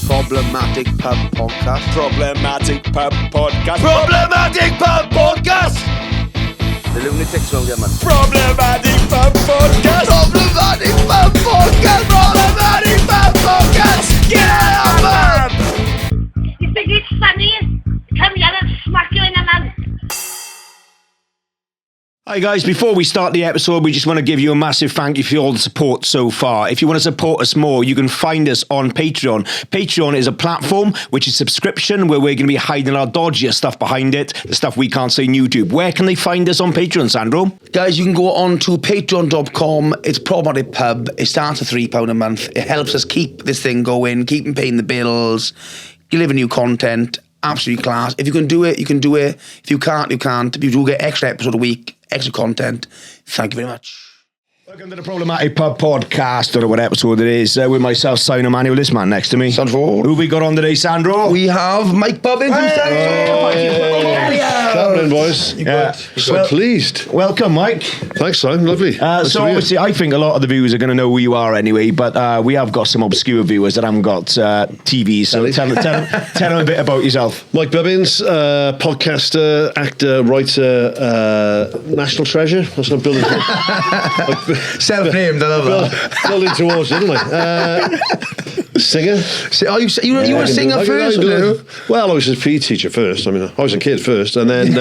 Problematic Pub Podcast. Problematic Pub Podcast. Problematic Pub Podcast. The lunatics won't get much. Problematic Pub Podcast. Problematic Pub Podcast. Problematic Pub Podcast. Get out of pub. You think it's funny? Come here and smack you in the mouth. Hi guys, before we start the episode, we just want to give you a massive thank you for all the support so far. If you want to support us more, you can find us on Patreon. Patreon is a platform which is subscription where we're going to be hiding our dodgier stuff behind it, the stuff we can't say on YouTube. Where can they find us on Patreon, Sandro? Guys, you can go on to patreon.com. It's Problematic Pub. It starts at £3 a month. It helps us keep this thing going, keep paying the bills, deliver new content. Absolutely class. If you can do it, you can do it. If you can't, you can't. If you do get extra episode a week, extra content, thank you very much. Welcome to the Problematic Pub Podcast, or what episode it is, with myself, Simon Emanuel, this man next to me. Sandro. Who we got on today, Sandro? We have Mike Bubbins and Happening, boys. So pleased. Welcome, Mike. Thanks, Simon. Lovely. So obviously, I think a lot of the viewers are going to know who you are anyway, but we have got some obscure viewers that haven't got TVs, so tell them a bit about yourself. Mike Bubbins, podcaster, actor, writer, national treasure. That's what I'm building. self-named, I love that. Building towards it, didn't I? Singer. You were a singer first, no? Well, I was a PE teacher first. I mean, I was a kid first, and then...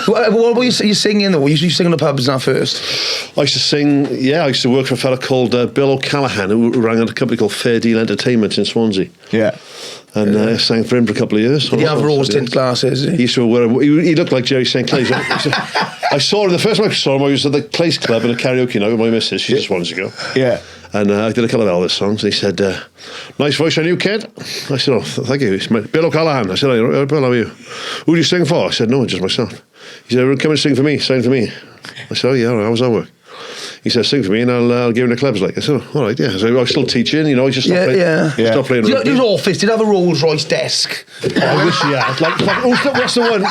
what were you singing, though? You sing in the pubs now first? I used to sing, I used to work for a fella called Bill O'Callaghan, who ran a company called Fair Deal Entertainment in Swansea. Yeah. And I sang for him for a couple of years. Did he have rose tint glasses? He used to wear. He looked like Jerry St. Clair. I saw him the first time I saw him. I was at the Place Club in a karaoke night with my missus. She just wanted to go. Yeah. And I did a couple of Elvis songs. And he said, "Nice voice on you, kid." I said, "Oh, thank you." It's Bill O'Callaghan. I said, "Hey, Bill, how are you? Who do you sing for?" I said, "No, just myself." He said, "Come and sing for me. Sign for me." I said, "Oh yeah, all right, how does that work?" He said, "Sing for me and I'll give him the clubs." Like I said, "Oh, all right, yeah." So I was still teaching, I just stopped playing. Stopped playing rugby. He was office. Did have a Rolls Royce desk. I wish he had. What's the one?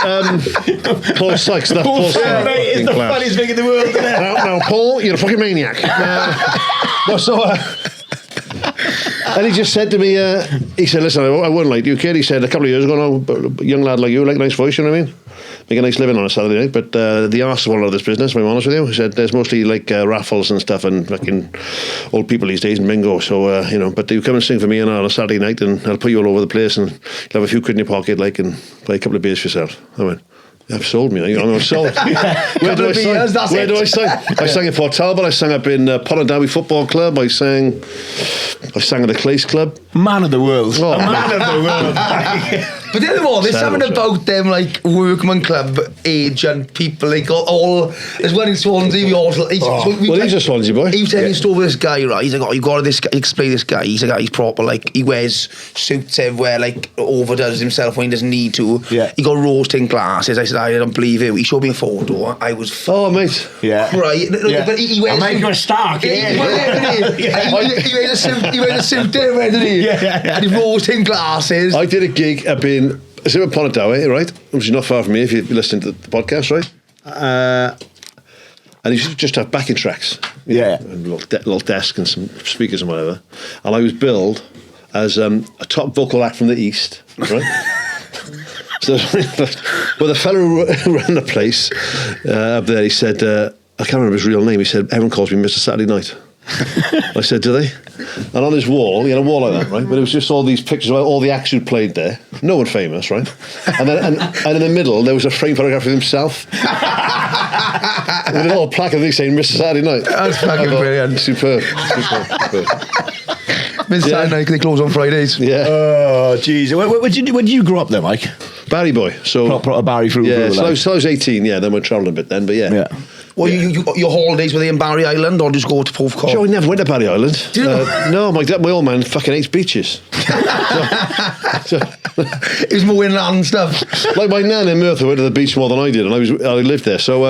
Paul Sykes. That Paul Sykes. Mate, it's the funniest thing in the world, isn't it? Now, Paul, you're a fucking maniac. And he just said to me, he said, "Listen, I wouldn't like you, kid." He said, "A couple of years ago, a young lad like you, like a nice voice, you know what I mean? Make a nice living on a Saturday night, but the arse of all of this business, if I'm honest with you." He said, "There's mostly like raffles and stuff and fucking old people these days and bingo, so, but you come and sing for me on a Saturday night and I'll put you all over the place and you'll have a few quid in your pocket, like, and buy a couple of beers for yourself." I went, "You've sold me. I'm sold." Where do I sing? I sang in Port Talbot. I sang up in Derby Football Club. I sang at the Clace Club. Man of the world. Oh, man of the world. But the other one, there's something about them, like workman club age and people, like all. There's one in Swansea. He's a Swansea boy. He was telling me a story with this guy, right? He's like, "Oh, you got to explain this guy. He's a guy. He's proper. Like he wears suits everywhere. Like overdoes himself when he doesn't need to. Yeah. He got rose tint glasses." I said, "I don't believe it." He showed me a photo. I was mate. Yeah. Right. Yeah. But he wears. I make you a star. He wears a suit there, didn't he? Yeah. And he rose tint glasses. I did a gig up in Pontardawe, right? Which is not far from me if you're listening to the podcast, right? And you should just have backing tracks. Yeah. And a little desk and some speakers and whatever. And I was billed as a top vocal act from the East, right? So, well, the fellow who ran the place up there, he said, I can't remember his real name, he said, "Everyone calls me Mr. Saturday Night." I said, "Do they?" And on his wall, he had a wall like that, right? But it was just all these pictures of all the acts who played there. No one famous, right? And then and in the middle, there was a framed photograph of himself. With a little plaque of these saying Mr. Saturday Night. That's fucking brilliant. Superb. Mr. Saturday Night, they close on Fridays. Yeah. Oh, jeez. Where did you grow up then, Mike? Barry boy. So Proper Barry through. Yeah, like. so I was 18, yeah, then we travelled a bit then, but yeah. Well, your holidays, were they in Barry Island or just go to Porthcawl? Sure, I never went to Barry Island. Did you? No, my old man fucking hates beaches. It was more inland stuff. Like my nan in Merthyr went to the beach more than I did, and I lived there. So,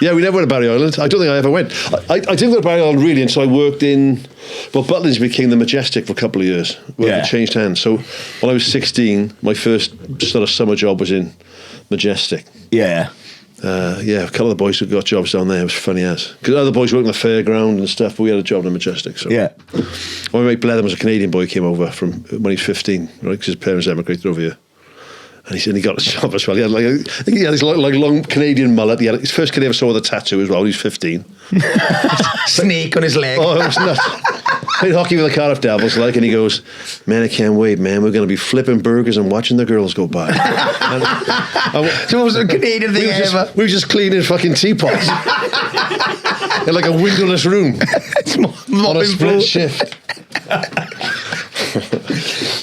yeah, we never went to Barry Island. I don't think I ever went. I didn't go to Barry Island really until I worked in... Well, Butlins became the Majestic for a couple of years. It changed hands. So when I was 16, my first sort of summer job was in Majestic. Yeah. a couple of the boys who got jobs down there. It was funny as. Because other boys worked in the fairground and stuff, but we had a job in the Majestic. So. Yeah. My mate Blethen was a Canadian boy, came over from when he was 15, right? Because his parents emigrated over here. And he got a job as well. He had I think he had this long Canadian mullet. He had his first kid he ever saw with a tattoo as well. He was 15. Snake on his leg. Oh, it was nuts. Played hockey with the Cardiff Devils, and he goes, "Man, I can't wait, man. We're going to be flipping burgers and watching the girls go by." So it was a Canadian thing ever. We were just cleaning fucking teapots in like a windowless room on a split shift.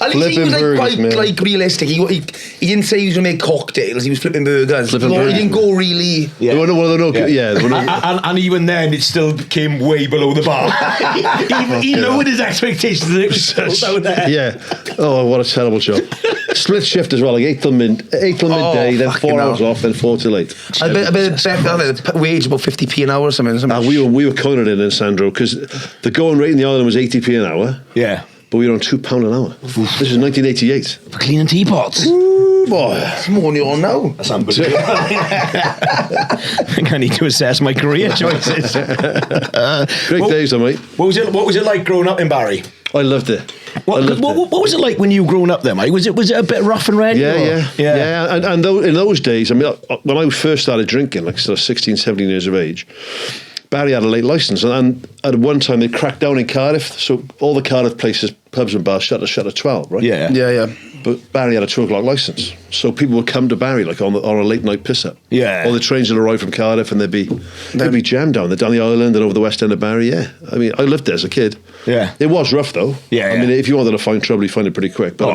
At least he was quite realistic. He didn't say he was going to make cocktails. He was flipping burgers. He didn't go really. Yeah. There were no. And even then, it still came way below the bar. he lowered his expectations. It was so there. Yeah. Oh, what a terrible job. Split shift as well, like 8 till midday, then 4 hours off, then 4 till 8. I bet the wage about 50p an hour or something. We were coining it in Sandro because the going rate in the island was 80p an hour. Yeah. But we were on £2 an hour. This is 1988. For cleaning teapots. Ooh, boy. It's more than you're on now. That's unbelievable. I think I need to assess my career choices. Great days, though, mate. What was it like growing up in Barry? I loved it. What was it like when you were growing up there, mate? Was it a bit rough and ready? Yeah. And in those days, I mean, when I first started drinking, like sort of 16, 17 years of age, Barry had a late licence, and at one time they cracked down in Cardiff, so all the Cardiff places, pubs and bars shut at 12, right? Yeah. But Barry had a 2 o'clock licence, so people would come to Barry like on a late night piss up. Yeah. All the trains would arrive from Cardiff, and they'd be jammed down the island and over the west end of Barry. Yeah, I mean, I lived there as a kid. Yeah, it was rough though. Yeah, I mean, if you wanted to find trouble, you find it pretty quick. But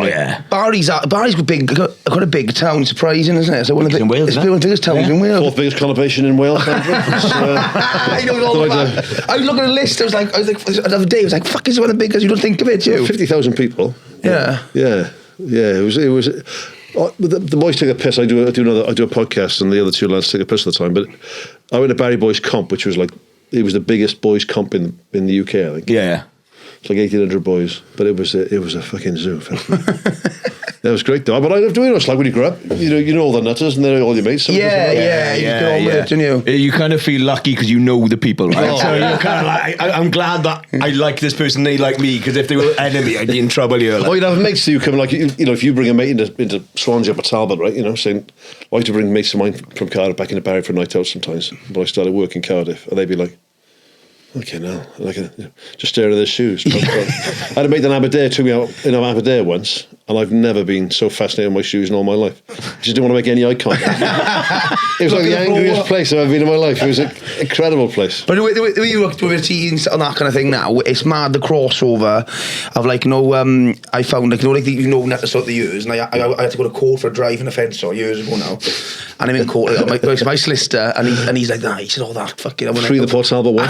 Barry's got a big town, surprising, isn't it? So one of the biggest towns in Wales. 4th biggest conurbation in Wales. I know all about. I was looking at a list. I was like, the other day, I was like, "Fuck, is one of the biggest?" You don't think of it, you? 50,000 people. Yeah. It was. The boys take a piss. I do a podcast, and the other 2 lads take a piss all the time. But I went to Barry Boys Comp, which was it was the biggest boys comp in the UK, I think. Yeah. It's like 1,800 boys, but it was a fucking zoo. That was great though. But I love doing it. It's like when you grow up, you know all the nutters and they're all your mates. You get on with it, don't you? You kind of feel lucky because you know the people, right? So you're kind of like, I'm glad that I like this person, they like me, because if they were enemy, I'd be in trouble here. You'd have mates who come if you bring a mate into Swansea up at Talbot, right? Saying, I like to bring mates of mine from Cardiff back into Barry for a night out sometimes. But I started working in Cardiff, and they'd be like, okay, now, just stare at their shoes. I had a mate in Aberdare, took me out in Aberdare once, and I've never been so fascinated with my shoes in all my life. I just didn't want to make any eye contact. It was like the angriest place I've ever been in my life. It was an incredible place. But the way you work with teens and that kind of thing now, it's mad the crossover of I found not to sort the years, and I had to go to court for a driving offence years ago now, and I'm in court. My solicitor, and he's like, he said, that fucking. Free the Port Talbot one.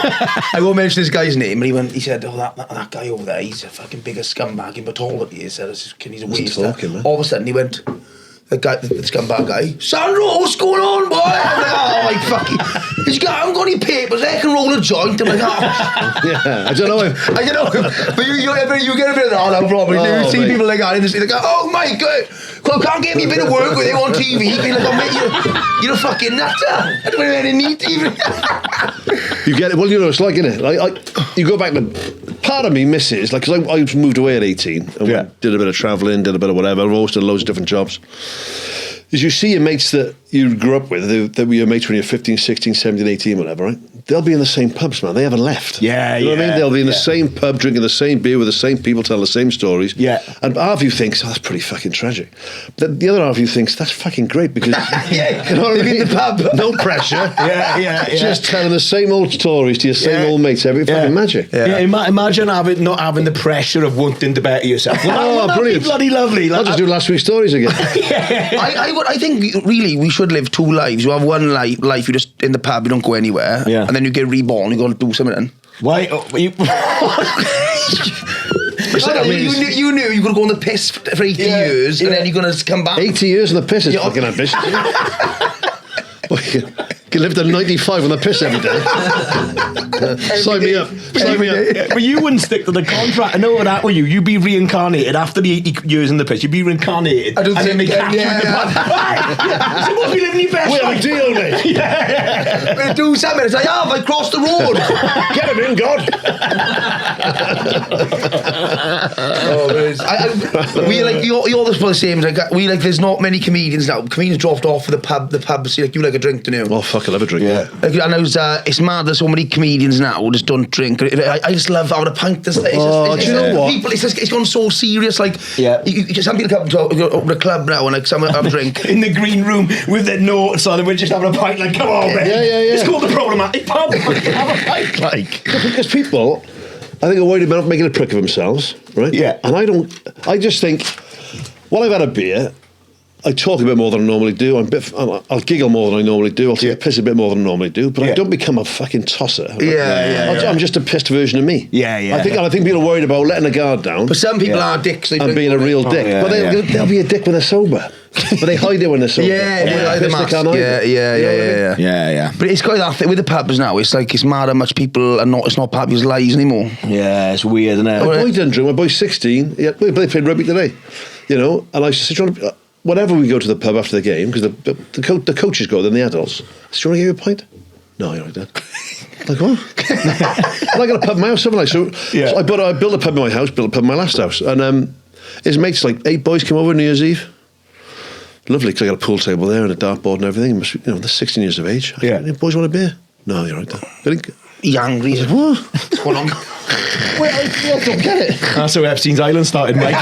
I won't mention this guy's name, and he said, that guy over there, he's a fucking biggest scumbag in Butlins. He said, he's a waster. All of a sudden he went, the scumbag guy, Sandro, what's going on, boy? I'm like, fucking, I haven't got any papers, I can roll a joint. I'm like, yeah, I don't know him. But you get a bit of that now, probably. You see people like that in the street, like, oh my God, can't get me a bit of work with you on TV. You're like, mate, you're a fucking nutter. I don't really need to even. You get it. Well, it's like, isn't it? You go back to, part of me misses, because I moved away at 18 and did a bit of travelling, did a bit of whatever. I've always done loads of different jobs. Is you see your mates that you grew up with, that were your mates when you're 15, 16, 17, 18, whatever, right? They'll be in the same pubs, man. They haven't left. Yeah, you know what I mean? They'll be in the same pub, drinking the same beer with the same people, telling the same stories. Yeah. And half of you thinks, that's pretty fucking tragic. The other half of you thinks, that's fucking great because... you know what I mean? In the pub. No pressure. Yeah. Just telling the same old stories to your same old mates. Fucking magic. Yeah. Imagine not having the pressure of wanting to better yourself. Well, brilliant. Bloody lovely. I'll just do last week's stories again. I think really we should live 2 lives. You have one life, you're just in the pub, you don't go anywhere, and then you get reborn, you got to do something. Why? You knew you were going to the piss for 80 years, and then you're going to come back. 80 years in the piss is fucking ambitious. Can live to 95 on the piss every day. Sign me up. Sign me up. But you wouldn't stick to the contract. I know that with you. You'd be reincarnated after the 80 years in the piss. You'd be reincarnated. I don't and then think they catch you in the pub. Right. So what, we live in your best We have a life? deal, mate. We'll do something. It's like, oh, I crossed the road. Get him in, God. We like you're the same. Like we like. There's not many comedians now. Comedians dropped off for the pub. The pub. See, like you like a drink, don't you? Oh, fuck, I love a drink. Yeah. Like, and it's mad. There's so many comedians now who just don't drink. I just love having a pint. It's do you know what? People, it's gone so serious. Like, Yeah. Some people come to open a club now and like some have a drink. In the green room with their notes on, and we're just having a pint. Like, come on, man. Yeah. It's called the problematic pub. Have a pint, like. Because people, I think, are worried about making a prick of themselves, right? Yeah. And I just think, while I've had a beer, I talk a bit more than I normally do. I'll giggle more than I normally do. I'll take a piss a bit more than I normally do. But I don't become a fucking tosser. I'm just a pissed version of me. Yeah. I think people are worried about letting a guard down. But some people are dicks. And being a real dick. yeah, But they'll be a dick when they're sober. But they hide it when they're sober. Yeah. But it's quite that thing with the pubs now. It's like it's mad how much people are not. It's not part of people's lives anymore. Yeah, it's weird, isn't it? My boy doesn't drink. My boy's 16. Yeah, they played rugby today. You know, and I used to say, whenever we go to the pub after the game, because the coaches go, then the adults. So, do you want to give you a pint? No, you're right, Dad. Like, what? And I got a pub in my house, something like so. Yeah. So I built a pub in my house, built a pub in my last house, and his mates, like 8 boys, came over New Year's Eve. Lovely, because I got a pool table there and a dartboard and everything. They're 16 years of age. I said, "Hey, boys want a beer?" No, you're right, Dad. He's angry. He's like, What? what's going on? Well, I don't get it. That's how Epstein's Island started, Mike.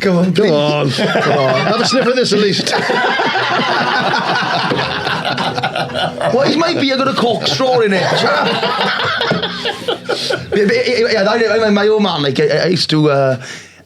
Come on. Have a sniff of this at least. What is my beer got a cork straw in it? My old man, like I used to.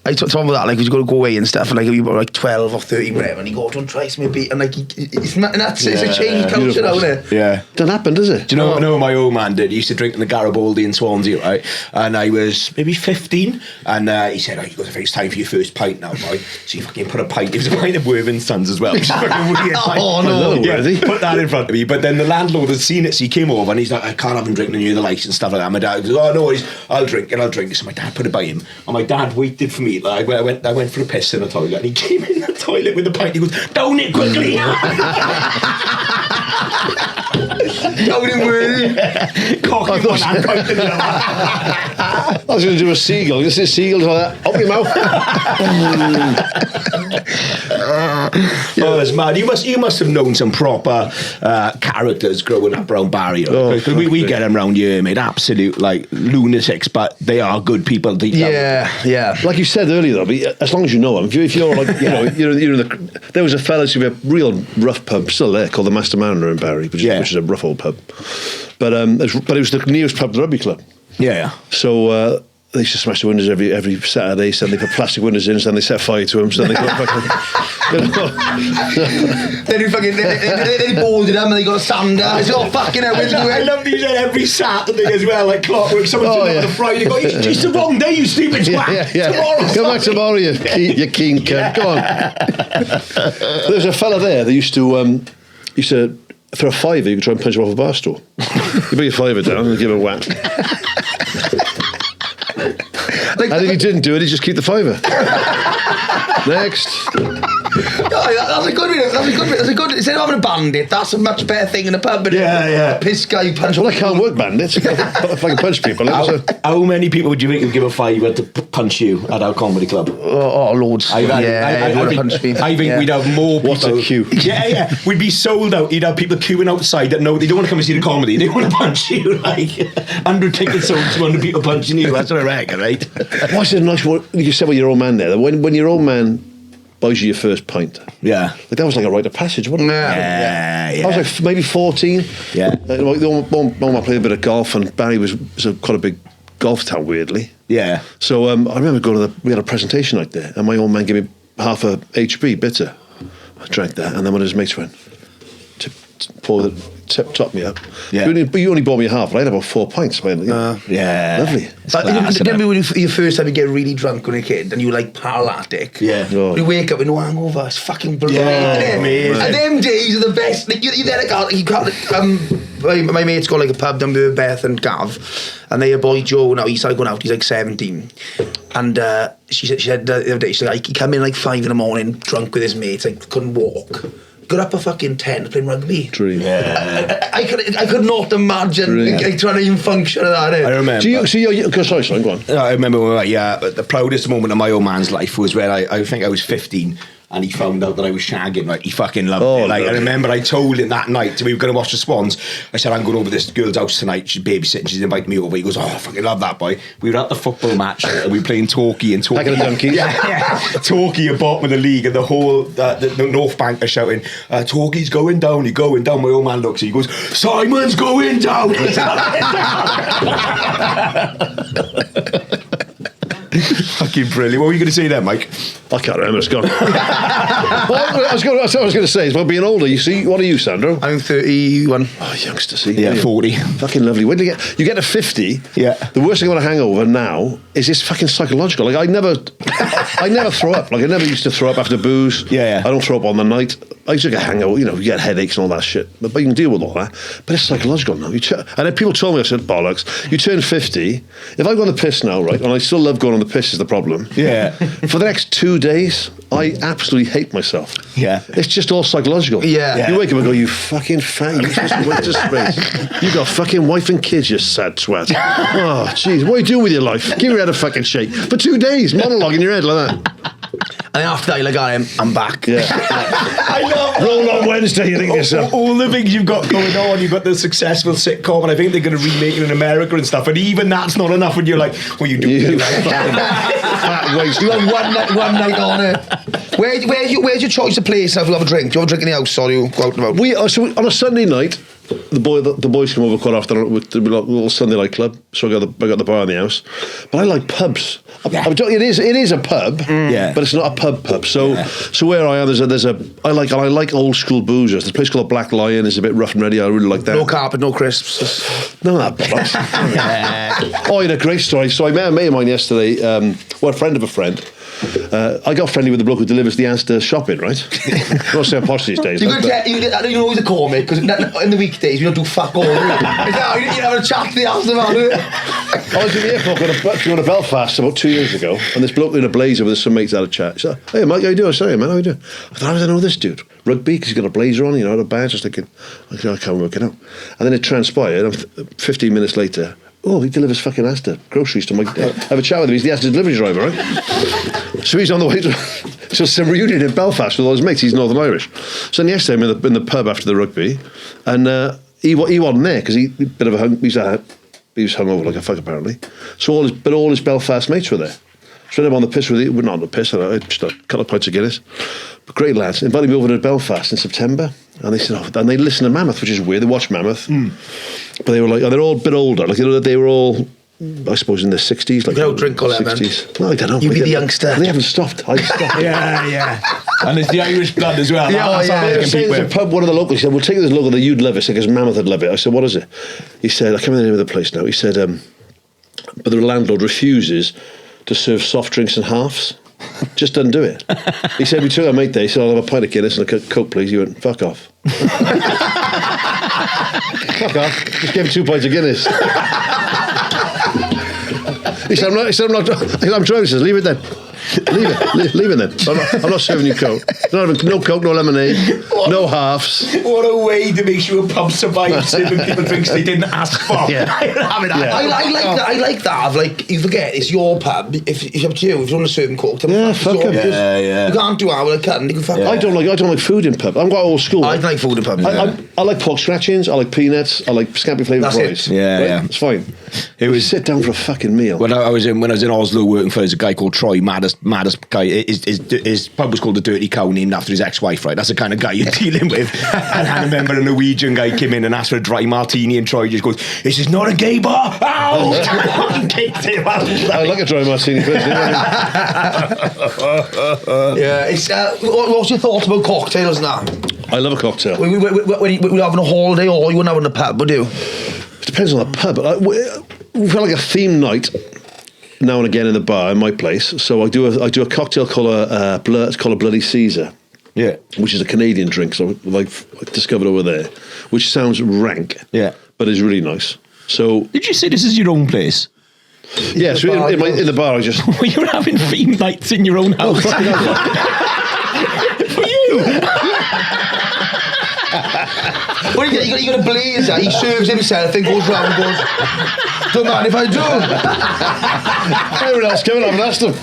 I talk about that, like, we got to go away and stuff, and like, we were like 12 or 13, whatever, and he go, don't try some beer, and like, it's a change culture now, isn't it? Yeah. Doesn't happen, does it? Do you know what my old man did? He used to drink in the Garibaldi in Swansea, right? And I was maybe 15, and he said, it's time for your first pint now, boy. So he fucking put a pint, it was a pint of Worthing Sons as well. Which is fucking weird. Oh, no. Yeah, put that in front of me. But then the landlord had seen it, so he came over, and he's like, I can't have him drinking near the lights and stuff like that. My dad goes, oh, no worries, I'll drink. So my dad put it by him, and my dad waited for me. Like, I went for a piss in the toilet, and he came in the toilet with the pint. He goes, down it quickly. Down it Worthing. Cock in one hand, pint in the other. I was going to do a seagull. You see seagulls like that? Open your mouth. Oh, it's mad. You must have known some proper characters growing up around Barry. Because we get them round here, mate. Absolute like lunatics, but they are good people. Deep down. Yeah. Like you said earlier, though, but as long as you know them, if you're like, there was a fella who had a real rough pub still there called the Master Mariner in Barry, which is a rough old pub. But it was the nearest pub to the rugby club. Yeah. So they used to smash the windows every Saturday. So they put plastic windows in, so then they set fire to them. So then they got fucking, Then he boarded them and they got a sander. It's all fucking hell. I love these every Saturday as well, like clockwork. Someone's doing it on a Friday. Go, it's the wrong day, you stupid twat. Tomorrow. Come back tomorrow, you keen cunt. Go on. There was a fella there that used to for a £5 you could try and punch him off a bar stool. You bring your £5 down and give him a whack. And if he didn't do it, he'd just keep the £5. Next. That's a good one. Instead of having a bandit, that's a much better thing in a pub. Yeah. A piss guy who punch. Well, I can't work bandits. If I can punch people. How many people would you think would give a £5 to punch you at our comedy club? Oh, loads. I think we'd have more people. What's a queue? Yeah. We'd be sold out. You'd have people queuing outside that know they don't want to come and see the comedy. They want to punch you. Like 100 tickets sold, 200 people punching you. That's what I reckon, right? What's a nice one? You said with your old man there. That when your old man buys you your first pint. Yeah. Like that was like a rite of passage, wasn't it? Yeah. I was like maybe 14. Yeah. Mom played a bit of golf, and Barry was quite a big golf town, weirdly. Yeah. So I remember going we had a presentation night there, and my old man gave me half a HB bitter. I drank that, and then when his mates went to pour top me up. Yeah. You only bought me half, but I had about 4 pints. Man. Yeah. Lovely. Remember when your first time you get really drunk when you're a kid and you like paralytic? Yeah. Oh. You wake up with no hangover. It's fucking brilliant. Yeah, amazing. And them days are the best. Like, you there, my mate's got like a pub down there with Beth and Gav, and they a boy Joe now. He started going out. He's like 17, and she said the other day, she said like, he come in like 5 in the morning drunk with his mates, like couldn't walk. Got up at fucking 10 playing rugby. Dream. Yeah. I could not imagine like, trying to even function at that. I remember. Sorry, go on. I remember when the proudest moment of my old man's life was when I think I was 15 and he found out that I was shagging. Like, he fucking loved it. Like, I remember I told him that night, we were going to watch the Swans. I said, I'm going over this girl's house tonight. She's babysitting. She's invited me over. He goes, oh, I fucking love that boy. We were at the football match and we were playing Torquay and Torquay. Back of the donkeys. Yeah. Torquay are bottom of the league and the whole the North Bank are shouting, Torquay's going down. You're going down. My old man looks at you. He goes, Simon's going down. Fucking brilliant. What were you going to say there, Mike? I can't remember. It's gone. I was going to say is about being older. You see, what are you, Sandro? I'm 31. Oh, youngster, see. Yeah, 40. Fucking lovely. When you get to 50, Yeah. the worst thing about a hangover now is it's fucking psychological. Like, I never throw up. Like, I never used to throw up after booze. Yeah. I don't throw up on the night. I used to get a hangover, you get headaches and all that shit. But you can deal with all that. But it's psychological now. And then people told me, I said, bollocks, you turn 50. If I go on the piss now, right, and I still love going on the piss is the problem. Yeah. For the next 2 days, I absolutely hate myself. Yeah. It's just all psychological. Yeah. You wake up and go, you fucking fat, you just went to space. You got fucking wife and kids, you sad twat. Oh, jeez, what are you doing with your life? Give your head a fucking shake. For 2 days, monologue in your head like that. And then after that, you're like, I'm back. Yeah. I love Roll on Wednesday, you think to yourself. all the things you've got going on. You've got the successful sitcom, and I think they're going to remake it in America and stuff. And even that's not enough when you're like, what are you doing? You Fat waste. You have one night on it. Where's your choice of place if you have a drink? Do you have a drink in the house or do you go out and about? So on a Sunday night, the boys come over quite often with the little Sunday night club. So I got the bar in the house. But I like pubs. It is a pub, Yeah. but it's not a pub. So where I am, I like old school boozers. There's a place called Black Lion. It's a bit rough and ready. I really like that. No carpet, no crisps. None of that bollocks. Oh, you had a great story. So I met a mate of mine yesterday, a friend of a friend. I got friendly with the bloke who delivers the Asda shopping, right? I'm not saying posh these days. You know always a call, mate, because in the weekdays we don't do fuck all. You have a chat to the house about it. I was in the airport going to Belfast about 2 years ago, and this bloke in a blazer with some mates had a chat. He said, hey, Mike, how you doing? I said, hey, man, how you doing? I thought, how did I know this dude? Rugby, because he's got a blazer on, had a badge. I was thinking, I can't work it out. And then it transpired, 15 minutes later, oh, he delivers fucking Asda groceries to my... I have a chat with him. He's the Asda delivery driver, right? So he's on the way to some reunion in Belfast with all his mates. He's Northern Irish. So then yesterday I'm in the pub after the rugby, and he wasn't there because he was hungover like a fuck apparently. So all his Belfast mates were there. So I'm on the piss with not on the piss. I just a couple of pints of Guinness. But great lads. Invited me over to Belfast in September, and they said, and they listen to Mammoth, which is weird. They watch Mammoth, but they were like, they're all a bit older. Like they were all, I suppose, in their 60s. Like, you don't drink all that, man. No, I don't know. You be the youngster. They haven't stopped. I stopped. Yeah. And it's the Irish blood as well. There's a pub, one of the locals, he said, we'll take you to this local that you'd love it, because Mammoth would love it. I said, what is it? He said, I can't remember the name of the place now. He said, but the landlord refuses to serve soft drinks in halves. Just doesn't do it. He said, we took our mate there. He said, I'll have a pint of Guinness and a Coke, please. He went, fuck off. Fuck off. Just gave him 2 pints of Guinness. He said, I'm drunk. He says, leave it then. Leave it then. I'm not serving you Coke. No Coke, no lemonade, no halves. What a way to make sure a pub survives serving people drinks they didn't ask for. Yeah. I like that. Like, you forget, it's your pub. If it's up to you, if you want to serve them Coke, fuck it. You can't do that with a cut. You can fuck I don't like food in pub. I'm quite old school. I like food in pub. I like pork scratchings. I like peanuts. I like scampi flavoured fries. Yeah. It's fine. It was sit down for a fucking meal. When I was in Oslo working for, there's a guy called Troy, maddest guy. His pub was called the Dirty Cow, named after his ex-wife. Right, that's the kind of guy you're dealing with. And I remember a Norwegian guy came in and asked for a dry martini, and Troy just goes, "This is not a gay bar." Ow! And kicked him out. I like a dry martini personally. Yeah, it's what's your thoughts about cocktails now? I love a cocktail. When you're having a holiday, or you wouldn't have it in a pub, would you? It depends on the pub. We've got like a theme night now and again in the bar in my place. So I do a cocktail called it's called a Bloody Caesar. Yeah. Which is a Canadian drink, so I've discovered over there, which sounds rank. Yeah. But is really nice. So Did you say this is your own place? yes, in the bar I just. Well, you're having theme nights in your own house. For you. Well, you got a blazer. He serves himself and goes round and goes, don't mind if I do. Everyone else coming, I haven't asked them.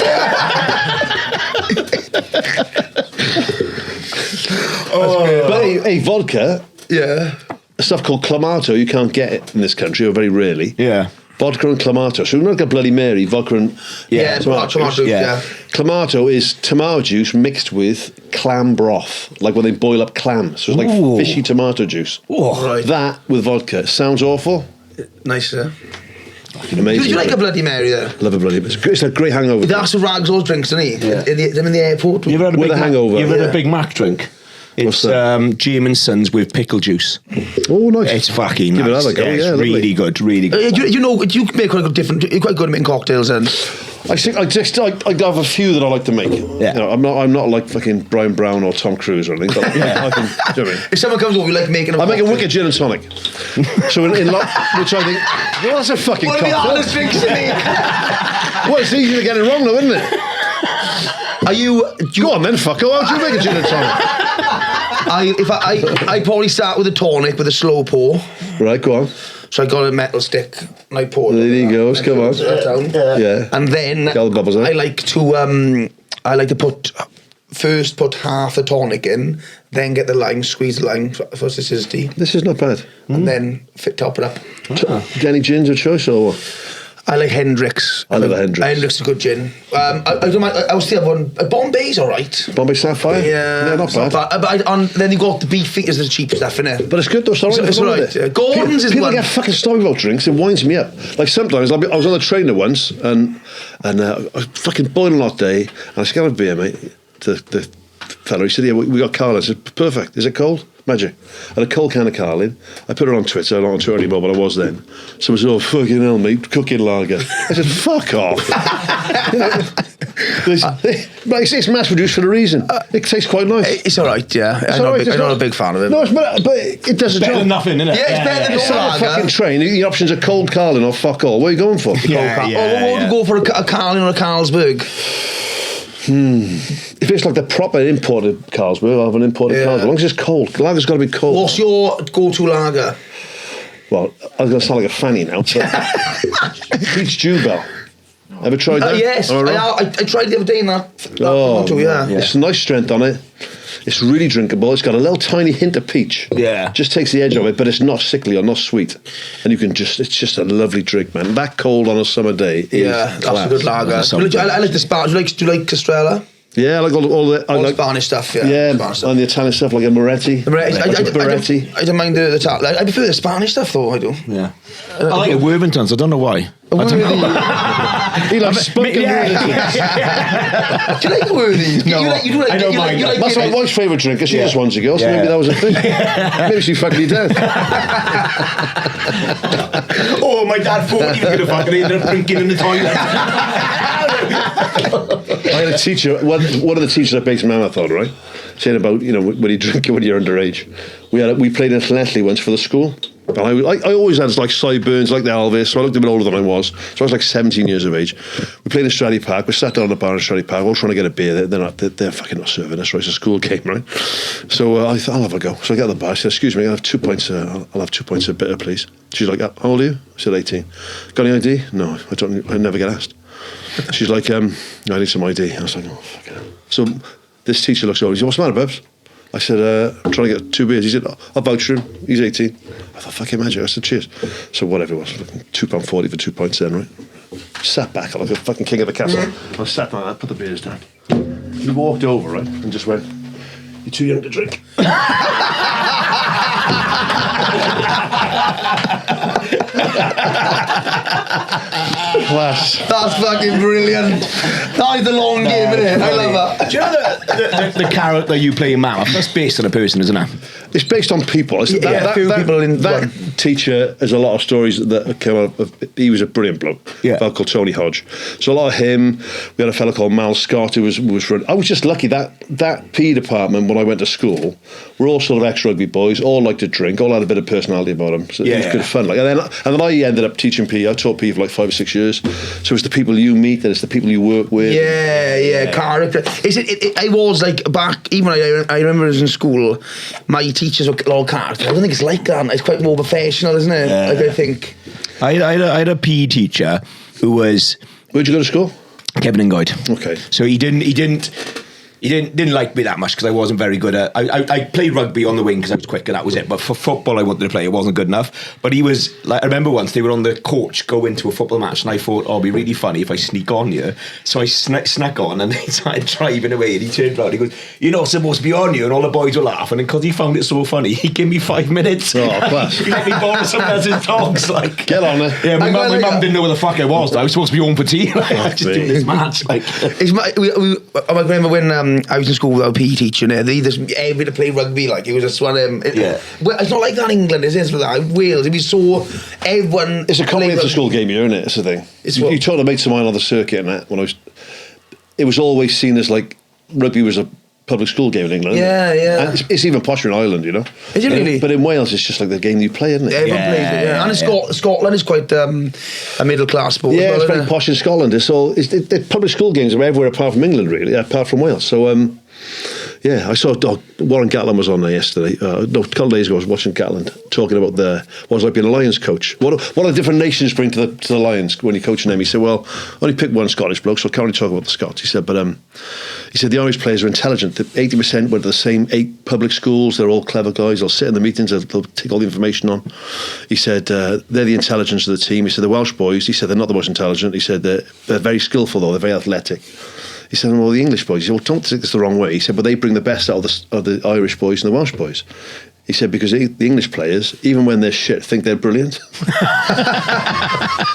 But hey, vodka. Yeah. Stuff called Clamato, you can't get it in this country, or very rarely. Yeah. Vodka and Clamato. So we're not got Bloody Mary, vodka and Tomato juice, yeah. Clamato is tomato juice mixed with clam broth, like when they boil up clams. So it's like fishy tomato juice. Oh, right. That with vodka sounds awful. Nice, yeah. Amazing. Do you like a Bloody Mary there? Love a Bloody Mary. It's a great hangover. That's what Rags always drinks, doesn't he? Yeah. In the airport. You ever had a With big a hangover. You ever had Yeah. a Big Mac drink? What's It's that? Jim and Sons with pickle juice. Oh, nice. It's fucking Give it nice. another go. It's Yeah, lovely. really good, really good. You know, you make quite good different. You're quite good at making cocktails, and I think I have a few that I like to make. Yeah. You know, I'm not like fucking Brian Brown or Tom Cruise or anything. But I can, do you know what I mean? if someone comes over, you like making. I make a wicked gin and tonic. So which I think, well, that's a fucking One of the cocktail. hardest drinks to make. Well, it's easy to get it wrong though, isn't it? Are you? Go on then, fucker. How do you make a gin and tonic? I probably start with a tonic with a slow pour. Right, go on. So I got a metal stick and I pour. There you go. Come on. Down. Yeah. And then Get all the bubbles out. I like to put half the tonic in, then get the lime, squeeze the lime for acidity, This is not bad. and then top it up. Any gins of choice or what? I like Hendrix. I love a Hendrix. Hendrix is a good gin. I don't mind. I was the other one. Bombay's all right. Bombay Sapphire? Yeah, not it's bad. But then you got the beef as the cheap stuff in it. But it's good though. It's all right. It's all right. Gordon's is People one. get fucking story about drinks. It winds me up. Like sometimes I was on the trainer once and I was fucking boiling hot day and I scan a beer, mate. To the fellow, he said, "Yeah, we got Carlin." I said, "Perfect. Is it cold?" Magic. I had a cold can of Carlin. I put it on Twitter. I'm not on Twitter anymore, but I was then. Someone said, "Oh, fucking hell, mate, cooking lager." I said, "Fuck off." But it's mass produced for a reason. It tastes quite nice. It's all right, yeah. It's I'm all right, not a big fan of it. No, but it does the Better job. than nothing, isn't it? Yeah, it's better than It's no like a fucking lager. train. The options are cold Carlin or fuck all. What are you going for? Yeah, What yeah. would you go for a Carlin or a Carlsberg? If it's like the proper imported Carlsberg, I'll have an imported Yeah. Carlsberg. As long as it's cold. Lager's got to be cold. What's your go-to lager? Well, I was going to sound like a fanny now. But Peach Jubel. Ever tried that? Yes, Am I wrong? I tried the other day in that. Oh, motto, yeah. It's nice strength on it. It's really drinkable. It's got a little tiny hint of peach. Yeah. Just takes the edge of it, but it's not sickly or not sweet. And you can it's just a lovely drink, man. That cold on a summer day is Yeah, that's class. a good lager. I like the Spanish. Do you like Castrella? Yeah, I like all the... I All like, Spanish stuff, yeah. yeah, Spanish stuff. and the Italian stuff like a Moretti. Moretti. I don't mind the tart. I prefer the Spanish stuff though. I do. Yeah. I like it Worthingtons. I don't know why. He likes spunky Worthingtons. Do you like the Worthies? No, you do like. I don't mind. That's my wife's favourite drink. She just wants to go, so Yeah. maybe that was a thing. Maybe she fucked me dead. Oh, my dad thought he was going to fucking end up drinking in the toilet. I had a teacher, one of the teachers at Base Mammoth, right, saying about, when you drink it when you're underage. We played in Llanelli once for the school. And I always had like sideburns like the Elvis, so I looked a bit older than I was. So I was like 17 years of age. We played in Stradley Park. We sat down in the bar in Stradley Park, all trying to get a beer. They're fucking not serving us, right? It's a school game, right? So I thought, I'll have a go. So I got the bar. I said, "Excuse me, I'll have 2 pints. I'll have 2 pints of bitter, please." She's like, "How old are you?" I said, 18. "Got any ID?" "No, I don't. I never get asked." She's like, "I need some ID." I was like, "Oh, fuck it." So this teacher looks over. He said, "What's the matter, Bubs?" I said, "I'm trying to get 2 beers." He said, "I'll vouch for him. He's 18. I thought, fucking magic. I said, "Cheers." So whatever it was, £2.40 for 2 pints then, right? Sat back like a fucking king of the castle. I sat down like that, put the beers down. He walked over, right, and just went, "You're too young to drink." Class. That's fucking brilliant. That is the long game, isn't it? I love that. Do you know the character you play in Mammoth? That's based on a person, isn't it? It's based on people. That teacher has a lot of stories that came out of. He was a brilliant bloke. Yeah. A fellow called Tony Hodge. So a lot of him. We had a fellow called Mal Scott who was run. I was just lucky that PE department when I went to school were all sort of ex-rugby boys. All liked to drink. All had a bit of personality about them. So it was good fun. Like, and then I ended up teaching PE. I taught PE for like 5 or 6 years. So it's the people you meet and it's the people you work with. Yeah. Character. Is it? I was like back. Even I remember I was in school. My teachers were all characters. I don't think it's like that. It's quite more professional, isn't it? Yeah. Like I think. I had a PE teacher who was. Where'd you go to school? Kevin and Goyd. Okay. So he didn't like me that much because I wasn't very good at. I played rugby on the wing because I was quick and that was it. But for football, I wanted to play. It wasn't good enough. But he was like, I remember once they were on the coach going to a football match, and I thought, oh, it'd be really funny if I sneak on you. So I snuck on, and they started driving away. And he turned around, he goes, "You're not supposed to be on you." And all the boys were laughing. And because he found it so funny, he gave me 5 minutes. Oh, class. He let me borrow some of his dogs. Like, Get on there. yeah, my mum didn't know where the fuck I was. I was supposed to be home for tea. Like, I was just doing this match. Like, I remember when I was in school with our PE teacher, and they just everybody to play rugby. Like it was just one of them. Well, it's not like that in England, is it? For that Wales, it was so everyone. It's a comprehensive school game year, isn't it? It's the thing. You talk to mates of mine on the circuit and that when I was. It was always seen as like rugby was a public school game in England. Yeah. And it's even posher in Ireland, you know. Is it really? But in Wales, it's just like the game you play, isn't it? Everyone plays it. Yeah. And in Scotland is quite a middle class sport. Yeah, it's isn't very it? posh in Scotland. It's public school games are everywhere apart from England, really, apart from Wales. So, yeah, I saw Warren Gatland was on there yesterday. A couple of days ago, I was watching Gatland talking about what it's like being a Lions coach. What do different nations bring to the Lions when you're coaching them? He said, well, I only picked one Scottish bloke, so I can't really talk about the Scots. He said, but he said the Irish players are intelligent. 80% went to the same 8 public schools. They're all clever guys. They'll sit in the meetings. They'll take all the information on. He said they're the intelligence of the team. He said the Welsh boys. He said they're not the most intelligent. He said they're very skillful though. They're very athletic. He said, well, the English boys. He said, well, don't take this the wrong way. He said, but they bring the best out of the Irish boys and the Welsh boys. He said, because the English players, even when they're shit, think they're brilliant.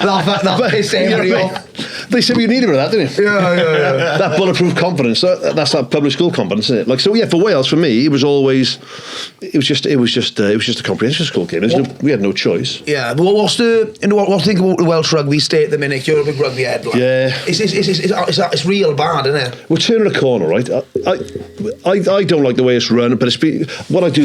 That piss everybody off. They said, well, you need a bit of that, didn't you? Yeah. That bulletproof confidence. That's that public school confidence, isn't it? Like, so yeah, for Wales, for me, it was just a comprehensive school game. We had no choice. Yeah, but what's the thing about the Welsh rugby state at the minute? You're a big rugby head. Like. Yeah. It's real bad, isn't it? We're turning a corner, right? I don't like the way it's run, but what I do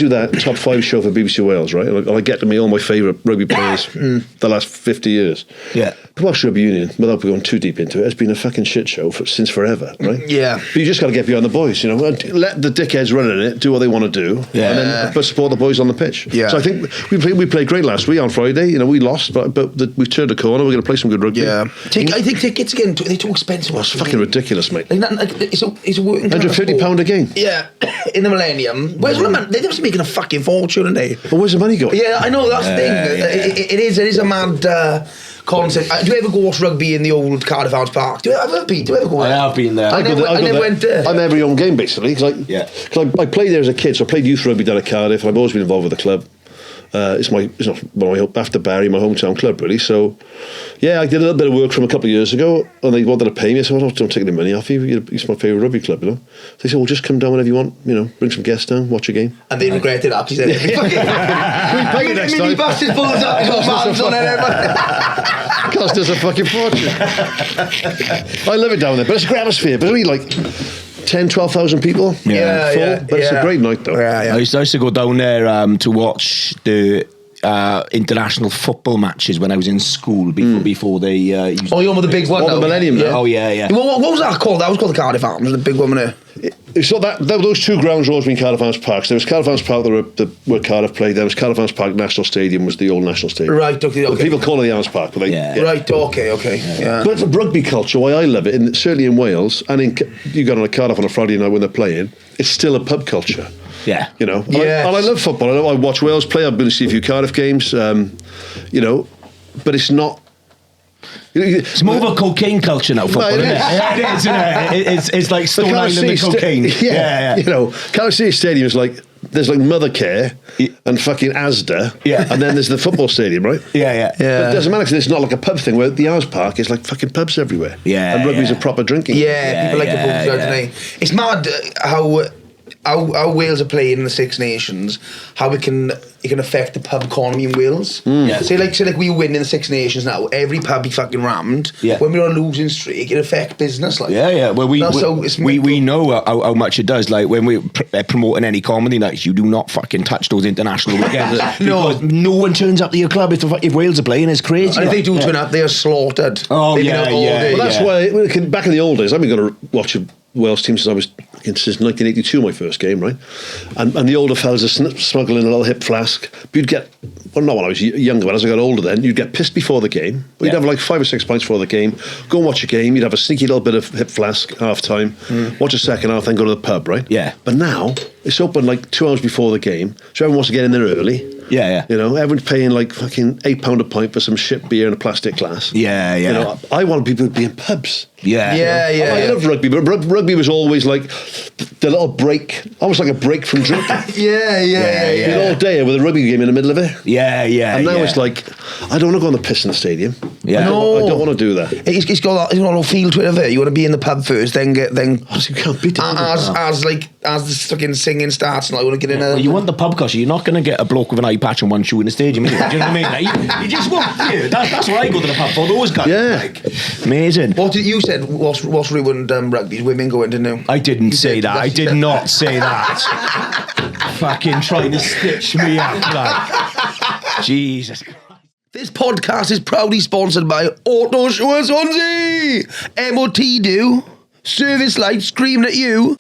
that top 5 show for BBC Wales, right? And I get to meet all my favourite rugby players the last 50 years. yeah. The Welsh Rugby Union, without going too deep into it, has been a fucking shit show since forever, right? Yeah. But you just got to get behind the boys, you know. Let the dickheads run in it, do what they want to do, but support the boys on the pitch. Yeah. So I think we played great last week on Friday. You know, we lost, but we've turned a corner. We're going to play some good rugby. Yeah. I think tickets again, they're too expensive. It's fucking ridiculous, mate. It's a working £150 a game. Yeah, in the Millennium. Where's the man? They must be making a fucking fortune, aren't they? But where's the money going? Yeah, I know, that's the thing. It is a mad concept. Do you ever go watch rugby in the old Cardiff Arms Park? Do you ever go I have been there. I never went there. I'm every home game, basically. Because I played there as a kid, so I played youth rugby down at Cardiff, and I've always been involved with the club. It's not after Barry, my hometown club, really. So, yeah, I did a little bit of work from a couple of years ago, and they wanted to pay me. I said, well, don't take any money off you. It's my favourite rugby club, you know. So they said, well, just come down whenever you want, you know, bring some guests down, watch a game. And they regretted that. He said, we pay you next time. Bastards pulls up, he's got bands on it. Cost us a fucking fortune. I love it down there, but it's a great atmosphere. But only like 10, 12,000 people. Yeah. But it's a great night, though. Yeah. I used to go down there to watch the international football matches when I was in school before they used you're on with the big one now. The Millennium, yeah. Oh, yeah. What was that called? That was called the Cardiff Arms, the big one, wasn't it? So those 2 grounds were always been Cardiff Arms Parks. There was Cardiff Arms Park where Cardiff played. There was Cardiff Arms Park National Stadium, was the old National Stadium. Right, okay. People call it the Arms Park, but Right, okay. Yeah. But for rugby culture, why I love it, and certainly in Wales, and you go on a Cardiff on a Friday night when they're playing, it's still a pub culture. Yeah. You know, and I love football. I watch Wales play. I've been to see a few Cardiff games. You know, but it's not. It's more of a cocaine culture now, football, isn't it? Yeah, it is, isn't it? It's like Stone Island and cocaine. Yeah. You know, Cardiff City Stadium is like there's like Mothercare and fucking Asda, and then there's the football stadium, right? Yeah. But it doesn't matter because it's not like a pub thing where the Ours Park is like fucking pubs everywhere. Yeah, and rugby's a proper drinking. People like the pubs, don't they? It's mad how Wales are playing in the Six Nations, how it can affect the pub economy in Wales. Say like we win in the Six Nations now, every pub be fucking rammed. When we're on a losing streak, it affects business. Like Well, we know how much it does. Like when we're promoting any comedy nights, you do not fucking touch those international weekends. No one turns up to your club if Wales are playing. It's crazy. And if they do turn up, they are slaughtered. Oh, They've yeah, been out all day. Well, that's why back in the old days, I've been going to watch a Welsh team since 1982, my first game, right? And the older fellas are smuggling a little hip flask. But you'd get, well, not when I was younger, but as I got older then, you'd get pissed before the game. You'd have like 5 or 6 pints before the game, go and watch a game, you'd have a sneaky little bit of hip flask, half time, watch a second half, then go to the pub, right? Yeah. But now, it's open like 2 hours before the game, so everyone wants to get in there early. Yeah. You know, everyone's paying like fucking £8 a pint for some shit beer in a plastic glass. Yeah. You know, I want people to be in pubs. Yeah. I love rugby, but rugby was always like the little break, almost like a break from drinking. Yeah. All day with a rugby game in the middle of it. And now it's like, I don't want to go on the piss in the stadium. I don't want to do that. It's got a little feel to it of it. You want to be in the pub first, then you can't beat it. As the fucking singing starts, and I want to get in there. Well, you want the pub cushion. You're not going to get a bloke with an eye patch and one shoe in the stadium. Do you know what I mean? Like, you just won't. That's what I go to the pub for. Those guys. Yeah. Like, amazing. What did you said? What's ruined rugby? Women going to know. I didn't say that. I did not say that. Fucking trying to stitch me up, like Jesus Christ. This podcast is proudly sponsored by Auto Show Swansea. MOT do. Service lights screaming at you.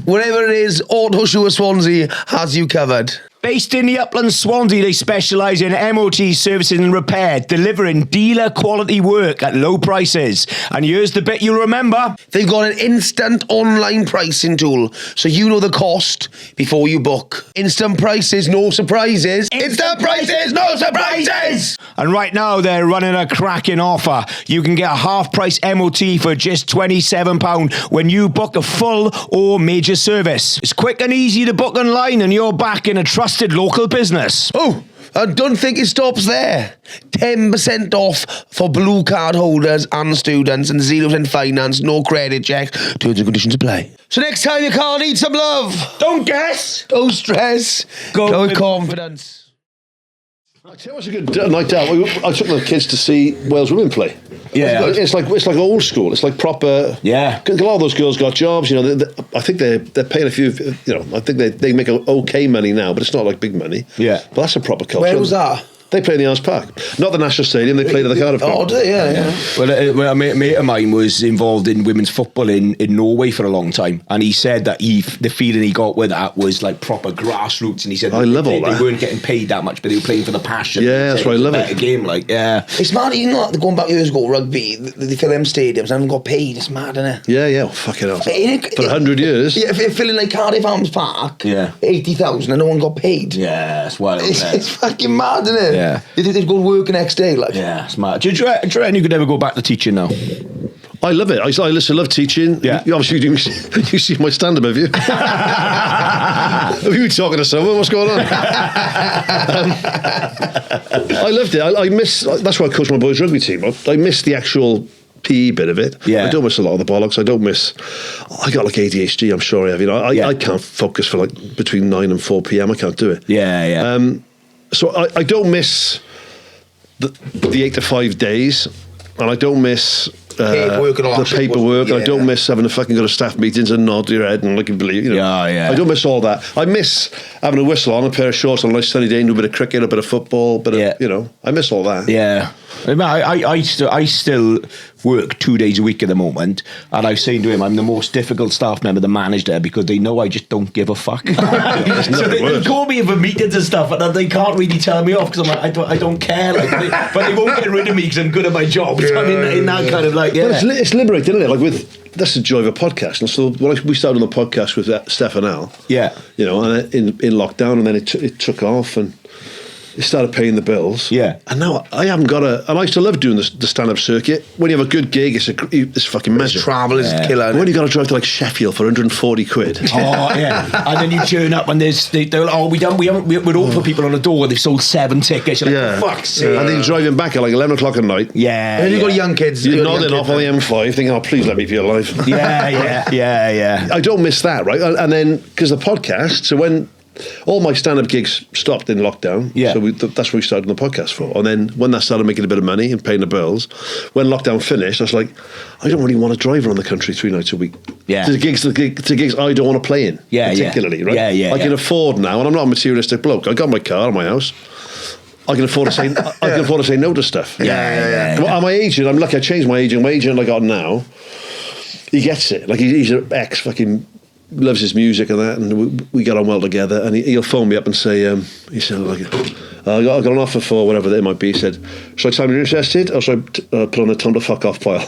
Whatever it is, Auto Show Swansea has you covered. Based in the Uplands, Swansea, they specialise in MOT servicing and repair, delivering dealer quality work at low prices. And here's the bit you'll remember. They've got an instant online pricing tool, so you know the cost before you book. Instant prices, no surprises. Instant prices, no surprises! And right now, they're running a cracking offer. You can get a half-price MOT for just £27 when you book a full or major service. It's quick and easy to book online, and you're back in a trusted local business. Oh, I don't think it stops there. 10% off for blue card holders and students, and 0% finance, no credit check. Terms and conditions apply. So next time your car needs some love, Don't guess. don't stress, go with confidence. I tell you what's a good night out. I took the kids to see Wales women play. Yeah. It's like old school. It's like proper. Yeah. A lot of those girls got jobs. You know, I think they're paying a few. You know, I think they make okay money now, but it's not like big money. Yeah. But that's a proper culture. Where was that? They play in the Ours Park, not the National Stadium. They played at the Cardiff Park. Oh, did they? Yeah. Well, a mate of mine was involved in women's football in Norway for a long time, and he said that the feeling he got with that was like proper grassroots, and he said I love all that. They weren't getting paid that much, but they were playing for the passion. Yeah, that's why I love it. A game like It's mad, you know, going back years ago, rugby, they fill them stadiums and haven't got paid. It's mad, isn't it? Yeah. Oh, fucking hell. For 100 years. Yeah, if you're filling like Cardiff Arms Park, 80,000 and no one got paid. Yeah, that's wild. It's fucking mad, isn't it? Yeah. They'd go to work the next day, like. Yeah, it's mad. Do you reckon you could ever go back to teaching now? I love it. I love teaching. Yeah. You obviously you see my stand-up, have you? Have you been talking to someone? What's going on? I loved it. I miss. That's why I coach my boys' rugby team. I miss the actual PE bit of it. Yeah. I don't miss a lot of the bollocks. I got like ADHD, I'm sure I have. You know, I can't focus for like between 9 and 4 p.m. I can't do it. Yeah. So I don't miss the 8 to 5 days, and I don't miss Paperwork and all the that shit paperwork. was- And I don't miss having to fucking go to staff meetings and nod your head and look and believe. You know, Yeah. I don't miss all that. I miss having a whistle on, a pair of shorts on a nice sunny day, and do a bit of cricket, a bit of football, but you know, I miss all that. Yeah. I still work 2 days a week at the moment, and I was saying to him, I'm the most difficult staff member to manage there because they know I just don't give a fuck. So they call me for meetings and stuff, and they can't really tell me off because I'm like, I don't care. Like, but they won't get rid of me because I'm good at my job. So I'm in that kind of like, yeah. But it's liberating, isn't it? Like that's the joy of a podcast. And so we started on the podcast with Steph and Al. Yeah. You know, and in lockdown, and then it took off, and it started paying the bills. Yeah. And now I haven't got and I used to love doing the stand-up circuit. When you have a good gig, it's fucking massive. Travel is killer. And when you got to drive to like Sheffield for 140 quid. Oh yeah, and then you turn up and they're like, we're all for people on the door. They've sold 7 tickets. You're like, for fuck's sake. And then you're driving back at like 11 o'clock at night. Yeah. And then you've got young kids. You're nodding off on the M5 thinking, oh, please let me be alive. Yeah. I don't miss that, right? And then, because the podcast, so when all my stand-up gigs stopped in lockdown, so that's what we started the podcast for. And then when that started making a bit of money and paying the bills, when lockdown finished, I was like, I don't really want to drive around the country 3 nights a week. Yeah. To gigs I don't want to play in, particularly, right? Yeah. I can afford now, and I'm not a materialistic bloke. I got my car and my house. I can afford to say I can afford to say no to stuff. Yeah. Well, my agent, I'm lucky. I changed my agent. My agent I got now, he gets it. Like he's an ex fucking loves his music and that, and we got on well together. And he'll phone me up and say, he said, like, I got an offer for whatever that it might be. He said, should I tell me you're interested, or should I put on a tell him to fuck off pile?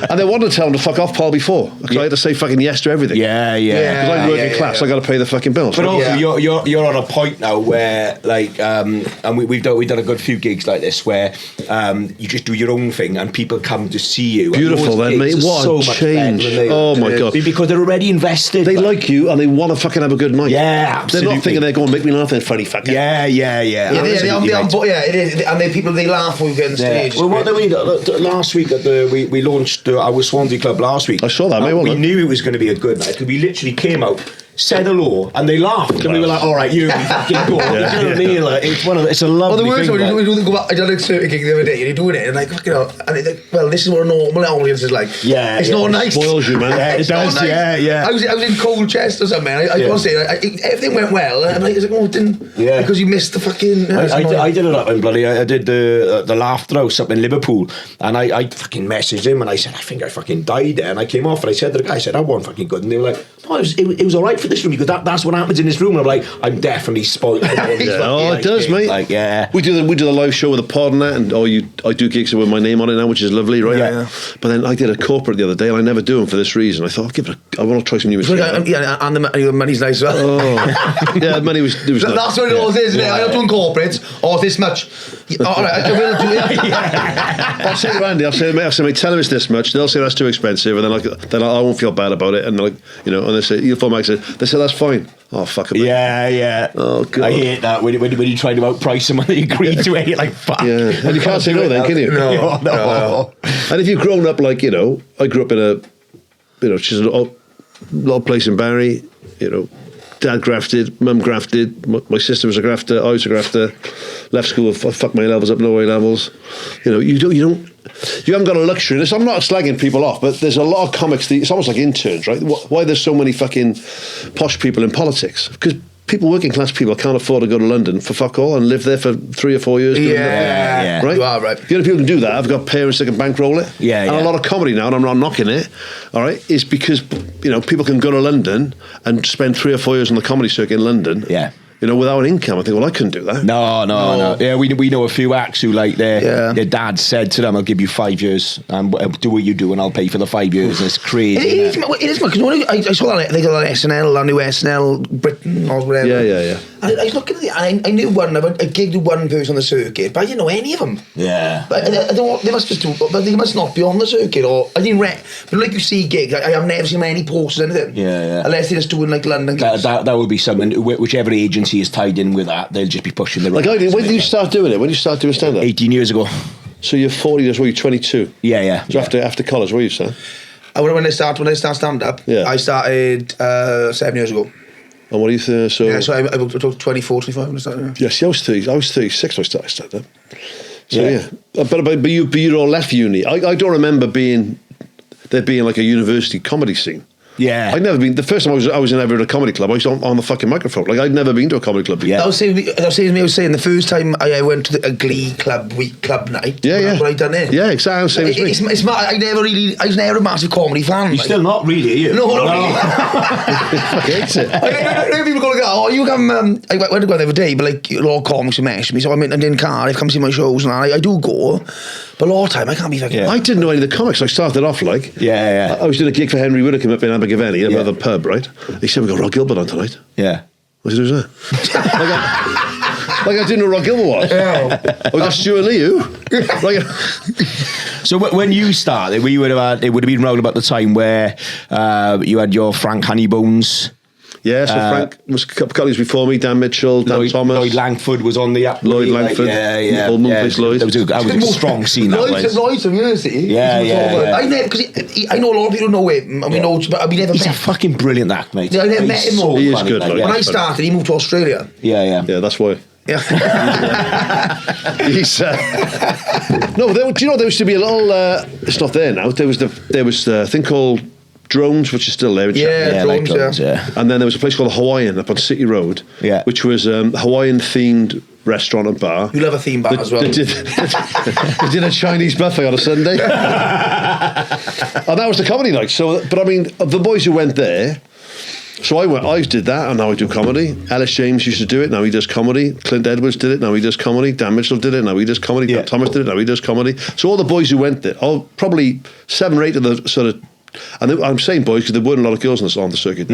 And they wanted to tell him to fuck off pile before, because I had to say fucking yes to everything. Yeah. Because I'm working class, I got to pay the fucking bills. But also, you're on a point now where, like, and we've done a good few gigs like this where you just do your own thing and people come to see you. Beautiful, then, mate. What a change! Oh my god! Because they're already invested. They like you and they want to fucking have a good night. Yeah, absolutely. They're not thinking they're going to make me laugh. They're funny fucker. Yeah. It is. And then people, they laugh when we get on stage. Well, what did we last week at we launched our Swansea club last week. I saw that, mate. We knew it was going to be a good night because we literally came out, said hello, and they laughed, and we were like, "All right, you fucking go." You know what I mean? Like, it's a lovely the worst thing. when you go back, I done a circuit gig the other day, and you're doing it, and like, fucking hell, and it's like, well, this is what a normal audience is like. Yeah, it's not nice. Spoils you, man. Yeah, it does. Nice. Yeah. I was in Colchester or something. I want to say everything went well, and I was like, oh, it didn't. Yeah. Because you missed the fucking. I did it up in bloody. I did the Laughter House up in Liverpool, and I fucking messaged him, and I said, I think I fucking died there, and I came off, and I said to the guy, I said, I wasn't fucking good, and they were like, oh, it was all right for this room. You go, that's what happens in this room, and I'm like, I'm definitely spoiled. It does, mate. Like, yeah, we do the live show with a pod and that, and I do gigs with my name on it now, which is lovely, right? Yeah. But then I did a corporate the other day, and I never do them for this reason. I thought I want to try some new material. Yeah, and the money's nice as well. Oh. Yeah, the money was. That's what it always is, isn't it? I'm not doing corporates. Oh, this much. All right, I will do it. I'll say to Andy, I'll say, mate, tell them it's this much. They'll say that's too expensive, and then I won't feel bad about it. And they're like, and they say, you'll phone back and say, they say that's fine. Oh, fuck it. Yeah. Oh, God. I hate that when you try to outprice someone that you agree to it, you're like, fuck. Yeah, and you can't say no then, can you? No. And if you've grown up like, I grew up in she's a little place in Barry, dad grafted, mum grafted, my sister was a grafter, I was a grafter, left school, fucked my A-levels up, no A-levels. You haven't got a luxury. I'm not slagging people off, but there's a lot of comics, it's almost like interns, right? Why there's so many fucking posh people in politics? Because working class people can't afford to go to London for fuck all and live there for 3 or 4 years. Yeah. Right? You are right. The only people who can do that, I've got parents that can bankroll it. Yeah. And a lot of comedy now, and I'm not knocking it, all right, is because, people can go to London and spend 3 or 4 years on the comedy circuit in London. Yeah. Without an income. I think, well, I couldn't do that. No. Yeah, we know a few acts who, like, their dad said to them, I'll give you 5 years and do what you do and I'll pay for the 5 years. And it's crazy. It is, because I saw that, they got that SNL, that new SNL Britain or whatever. Yeah. And I was looking at it, I knew one, I gigged with one person on the circuit, but I didn't know any of them. Yeah. But they must not be on the circuit, or I didn't but like you see gigs, I have never seen many posters or anything. Yeah. Unless they're just doing like London gigs. That will be something, whichever agency is tied in with that, they'll just be pushing the when did you start doing it? When did you start doing stand-up? 18 years ago. So you're 40 years, you're 22? Yeah. So after college, what were you saying? When I started stand-up, I started 7 years ago. And what do you think? So I took 24, 25 when I started. Yeah, see, I was 36 when I started stand-up. So yeah. But you all left uni. I don't remember there being like a university comedy scene. Yeah. I'd never been. The first time I was in ever at a comedy club, I was on the fucking microphone. Like, I'd never been to a comedy club before. Yeah. I was saying the first time I went to a Glee club night. Yeah. What I done there. Yeah, exactly. Same as me. It's I was never a massive comedy fan. You're still not really, are you? No, not really. I hate it. I know people go, oh, you come. I went to go the other day, but like a lot of comics have messaged me, so I'm in Cardiff, come see my shows, and I do go. But a lot of time, I can't be fucking. Yeah. I didn't know any of the comics. I started off like. Yeah. I was doing a gig for Henry Whittaker up in Abergavenny, another pub, right? He said, we got Rod Gilbert on tonight. Yeah. I said, who's that? Like I didn't know Ron Gilbert was. I got Stuart Lee, who? Like, So when you started, it would have been round about the time where you had your Frank Honeybones. yeah, so Frank was a couple of years before me, Dan Mitchell, Dan Thomas. Lloyd Langford was on the up. Lloyd Langford. Yeah. Old Mumford's Lloyd. That was a strong scene, that was. Lloyd's University. Yeah. I never, because I know a lot of people know him, and we know, but we never He's a met. fucking brilliant act, mate. Yeah, I never met him. So He is funny, good, like, like, yeah. When I started, he moved to Australia. Yeah. Yeah, that's why. Yeah. He's, no, do you know there used to be a little? It's not there now. There was a thing called Drones, which is still there. In Yeah. like Drones, drones, yeah. And then there was a place called the Hawaiian up on City Road, Yeah. which was a Hawaiian-themed restaurant and bar. You love a theme bar as well. They did a Chinese buffet on a Sunday. And that was the comedy night. So, but I mean, the boys who went there, so I did that, and now I do comedy. Ellis James used to do it, now he does comedy. Clint Edwards did it, now he does comedy. Dan Mitchell did it, now he does comedy. Yeah. Dan Thomas did it, now he does comedy. So all the boys who went there, probably 7 or 8 of the sort of, and I'm saying boys because there weren't a lot of girls on the circuit.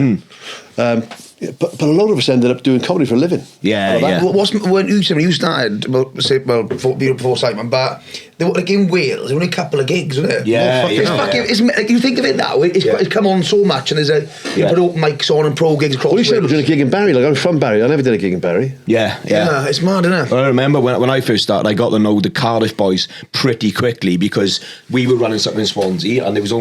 But a lot of us ended up doing comedy for a living. Yeah. When you started, before Simon, but they were like in Wales, there were only a couple of gigs, wasn't it? Yeah, It's fucking, it's like, you think of it now, it's come on so much, and there's you put open mics on and pro gigs across. Well, you said we Wales. were doing a gig in Barry. Like I'm from Barry. I never did a gig in Barry. Yeah. Yeah, it's mad, isn't it? Well, I remember when I first started, I got to know the Cardiff boys pretty quickly because we were running something in Swansea, and there was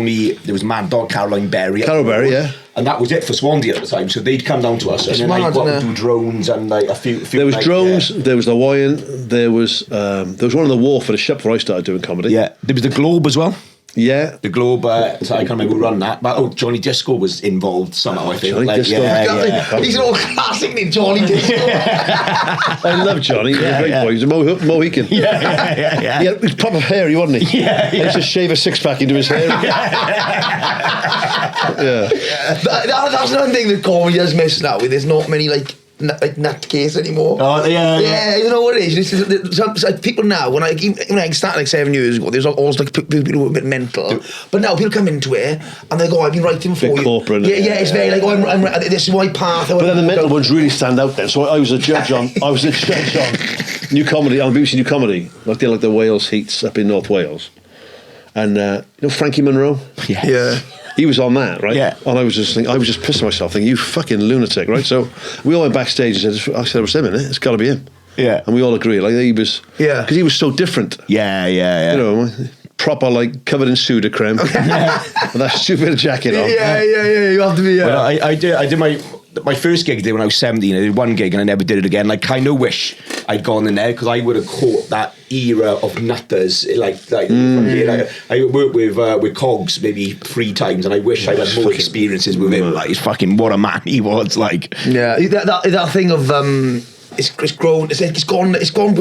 Mad Dog, Caroline Berry. Carol Berry, yeah. And that was it for Swansea at the time. So they'd come down to us, and then I'd go out and do drones and like a few. There was drones. There was the Hawaiian. There was one on the wharf at a shop where I started doing comedy. Yeah, there was the Globe as well. Yeah. The Globe. So I can't remember who run that, but Johnny Disco was involved somehow. I think. Johnny Disco. Yeah. These are all classic names, Johnny Disco. I love Johnny. He's a great boy. He's a Mohican. Yeah. He was proper hairy, wasn't he? Yeah. He used to shave a 6-pack into his hair. Yeah. That's another thing that comedy does miss now. There's not many like nutcase anymore. Oh, yeah. You know what it is? Some people now, when I started like 7 years ago, there's always like people who were a bit mental. But now people come into it and they go, I've been writing for you. Corporate. Yeah, it's very like, this is my path. But then the mental ones really stand out then. So I was a judge on New Comedy, on BBC New Comedy. Like the Wales heats up in North Wales. And you know Frankie Monroe? Yeah. He was on that, right? Yeah. And I was just pissing myself, thinking, you fucking lunatic, right? So we all went backstage and said, it was him, innit? It's got to be him. Yeah. And we all agreed, like he was, because he was so different. Yeah. You know, proper like covered in Sudocreme, with that stupid jacket on. Yeah. You have to be. Well, I did my first gig there when I was 17. I did one gig and I never did it again. Like, kind of wish I'd gone in there because I would have caught that era of nutters. I worked with Cogs maybe 3 times, and I wish I had more experiences with him. Like, he's fucking what a man he was. Like, yeah, that thing of it's grown. It's gone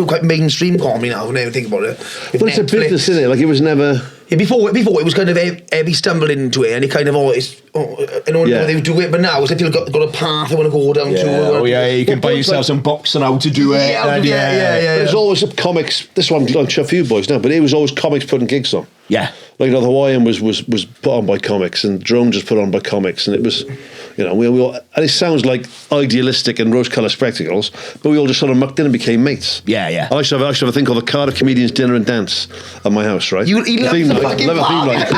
quite mainstream comedy now. When I think about it. With Well, it's a business, isn't it? Like it was never. Yeah, before it was kind of he stumbled into it, and he kind of always they would do it. But now it's like you've got a path they want to go down to. You can buy yourself some books on how to do it. Yeah. There's always comics. This one I'm sure a few boys now, but it was always comics putting gigs on. Yeah. Like, you know, the Hawaiian was put on by comics, and Drones was put on by comics, and it was, you know, we all, and it sounds like idealistic and rose-coloured spectacles, but we all just sort of mucked in and became mates. Yeah. I used to have a thing called the Cardiff Comedians Dinner and Dance at my house, right? You love Theme the night. fucking Love a theme party. night.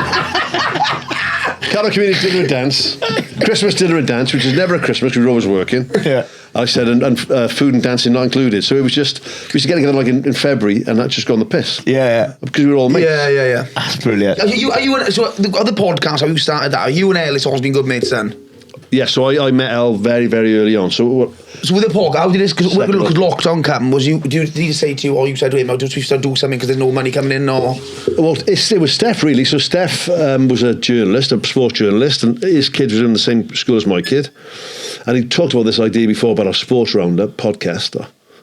Cardiff Comedians Dinner and Dance, Christmas Dinner and Dance, which is never a Christmas because we were always working. Yeah. I said, and food and dancing not included. So it was just, we used to get together like in February, and that just got on the piss. Yeah. Because we were all mates. Yeah. That's brilliant. Are you so the other podcast? How you started that? Are you and Ellis always been good mates then? Yeah, so I met El very, very early on. So with the podcast, how did this? Because lockdown came, did he say to you, or you said to him, "Do we start doing something because there's no money coming in?" Or well, it was Steph really. So Steph was a journalist, a sports journalist, and his kid was in the same school as my kid. And he talked about this idea before about our sports roundup podcast.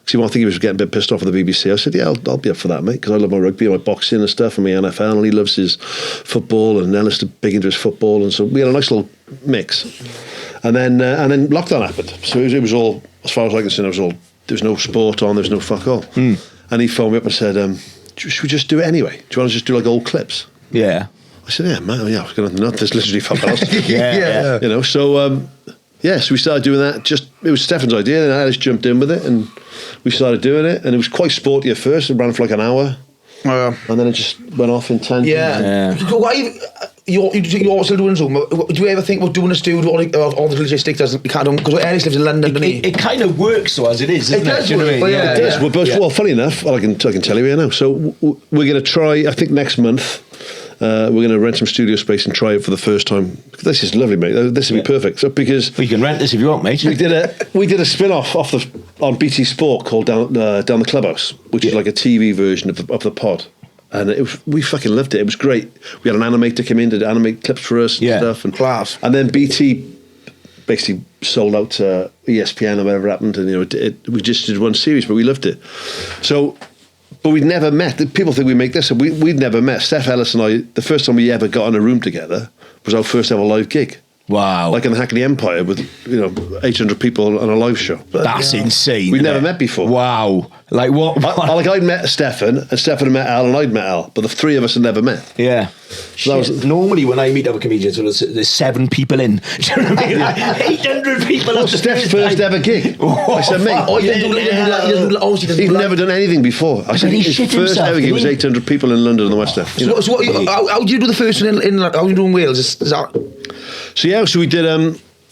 So I think he was getting a bit pissed off at the BBC. I said, yeah, I'll be up for that, mate, because I love my rugby and my boxing and stuff and my NFL, and he loves his football, and Ellis is big into his football, and so we had a nice little mix. And then lockdown happened. So it was all, as far as I can see, there was no sport on, there was no fuck all. And he phoned me up and said, should we just do it anyway? Do you want to just do like old clips? Yeah. I said, yeah, man, I was going to nut. There's literally fuck else. Yeah. You know, so Yeah, so we started doing that. It was Stefan's idea, and Alice jumped in with it, and we started doing it. And it was quite sporty at first. It ran for like an hour, and then it just went off in tangents. Yeah. You're still doing Zoom. Do you ever think about doing a studio or all the logistics? You can't do because Ellis lives in London, doesn't he? It kind of works though, as it is, doesn't it? Does Do you know what I mean? work, yeah. It does. Well, funny enough, I can tell you here now. So we're going to try. I think next month. We're going to rent some studio space and try it for the first time. This is lovely, mate. This would be perfect. So because you can rent this if you want, mate. we did a spin-off on BT Sport called Down the Clubhouse, which is like a TV version of the pod. And we fucking loved it. It was great. We had an animator come in to animate clips for us and stuff. And class. And then BT basically sold out to ESPN or whatever happened. And we just did one series, but we loved it. So, but we'd never met. People think we make this. We'd never met. Steph Ellis and I, the first time we ever got in a room together was our first ever live gig. Wow. Like in the Hackney Empire with 800 people on a live show. That's insane. We'd never met before. Wow. Like what? I'd met Stefan, and Stefan had met Al, and I'd met Al, but the three of us had never met. Yeah. So that was, normally when I meet other comedians, there's 7 people in. Do you know what I mean? Like 800 people. that was Steph's first ever gig. I said, mate, he'd never done anything before. I said, his first ever gig was 800 people in London and the West End. So how do you do the first one in how do you do in Wales? Is that... So we did.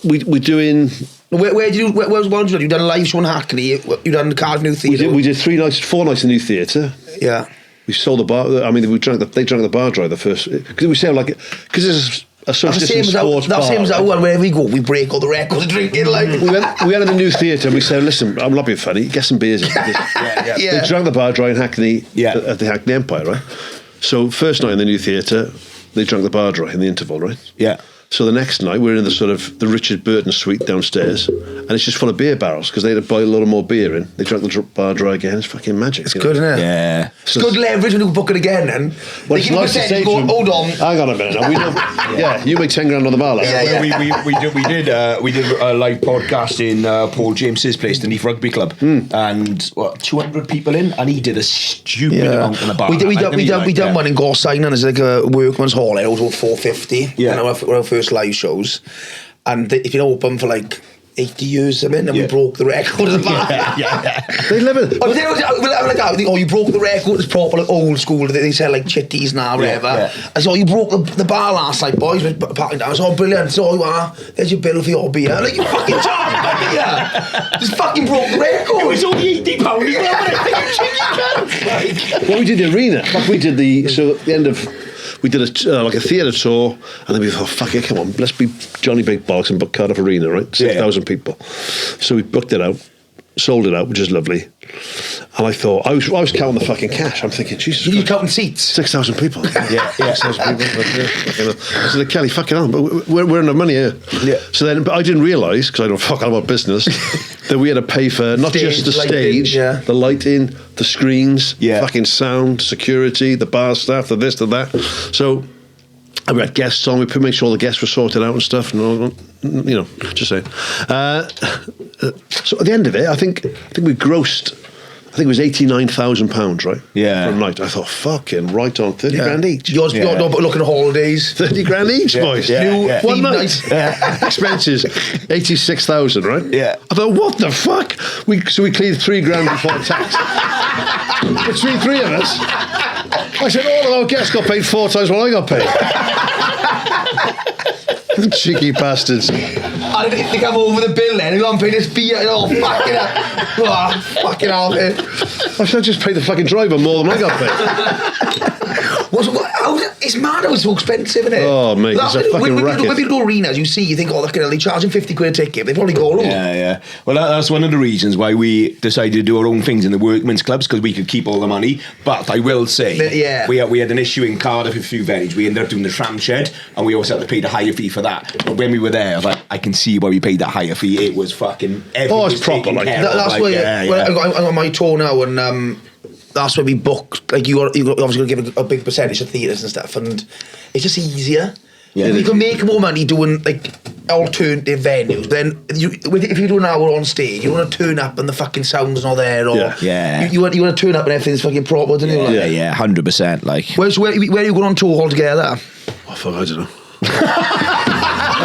We're doing. Where did you? Where was one? You done a live show in Hackney. You done the Cardiff New Theatre. We did 4 nights in New Theatre. Yeah. We sold the bar. I mean, they drank the bar dry the first because we sound like because it's a social distance sports bar. That's the same as that one. Wherever we go, we break all the records, drinking like. we went in the New Theatre and we said, "Listen, I'm not being funny. Get some beers." Yeah. They drank the bar dry in Hackney at the Hackney Empire, right? So first night in the New Theatre, they drank the bar dry in the interval, right? Yeah. So the next night we're in the Richard Burton suite downstairs, and it's just full of beer barrels because they had to buy a lot more beer in. They drank the bar dry again. It's fucking magic. It's good, isn't it? Yeah. It's good leverage when you book it again. And well, it's nice to say to him, hold on, hang on a minute. Now, we don't, you make 10 grand on the bar. Like. We did a live podcast in Paul James's place, the Neath Rugby Club, and 200 people in, and he did a stupid amount on the bar. We done one in Gorsign, and it's like a workman's hall. It was all 450. Yeah. Our first live shows, and if you open for like 80 years or something, and we broke the record of the bar. They live it. You broke the record. It's proper like old school. They sell like chitties now, whatever. I said, you broke the bar last night, boys. We're packing down. So brilliant. So you are. There's your bill for your beer. Like you fucking charged my beer. Just fucking broke the record. It was only £80. Well, we did the arena. Like we did at the end of. We did a theatre tour, and then we thought, fuck it, come on, let's be Johnny Big Bollocks and book Cardiff Arena, right? 6,000 people. So we booked it out, sold it out, which is lovely. And I thought, I was counting the fucking cash. I'm thinking, Jesus. You counting seats? 6,000 people. 6,000 people. I said, Kelly, fucking on, but we're in the money here. Yeah. So then, but I didn't realise, because I don't fuck out about business, that we had to pay for not just the stage, the lighting, the screens, fucking sound, security, the bar staff, the this, the that. So we had guests on. We made sure the guests were sorted out and stuff. And just saying. So at the end of it, I think we grossed. I think it was £89,000, right? Yeah. For a night. I thought, fucking right on, 30 grand each. You're not looking at holidays. 30 grand each, boys. One night. Expenses, 86,000, right? Yeah. I thought, what the fuck? So we cleared 3 grand before tax. Between 3 of us. I said, all of our guests got paid 4 times what I got paid. Cheeky bastards. I didn't think I'm over the bill then. I'm paying this beer. Fucking hell. Fucking hell, man. I should have just paid the fucking driver more than I got paid. It's mad how it's so expensive, isn't it? Oh, mate, it's a fucking racket. When you go to arenas, you think, they're charging 50 quid a ticket. They probably go, Yeah. Well, that's one of the reasons why we decided to do our own things in the workmen's clubs, because we could keep all the money. But I will say, we had an issue in Cardiff with a few venues. We ended up doing the tram shed, and we also had to pay the higher fee for that. But when we were there, I was like, I can see why we paid that higher fee. It was fucking everything. Oh, it's proper. That's why I got my tour now, and that's where we book. Like you obviously got to give a big percentage of theatres and stuff, and it's just easier. Yeah, you can make more money doing like alternative venues. Then if you do an hour on stage, you want to turn up and the fucking sound's not there, or you want to turn up and everything's fucking proper, don't you? 100%. Like, where are you going on tour altogether? Oh fuck, I don't know.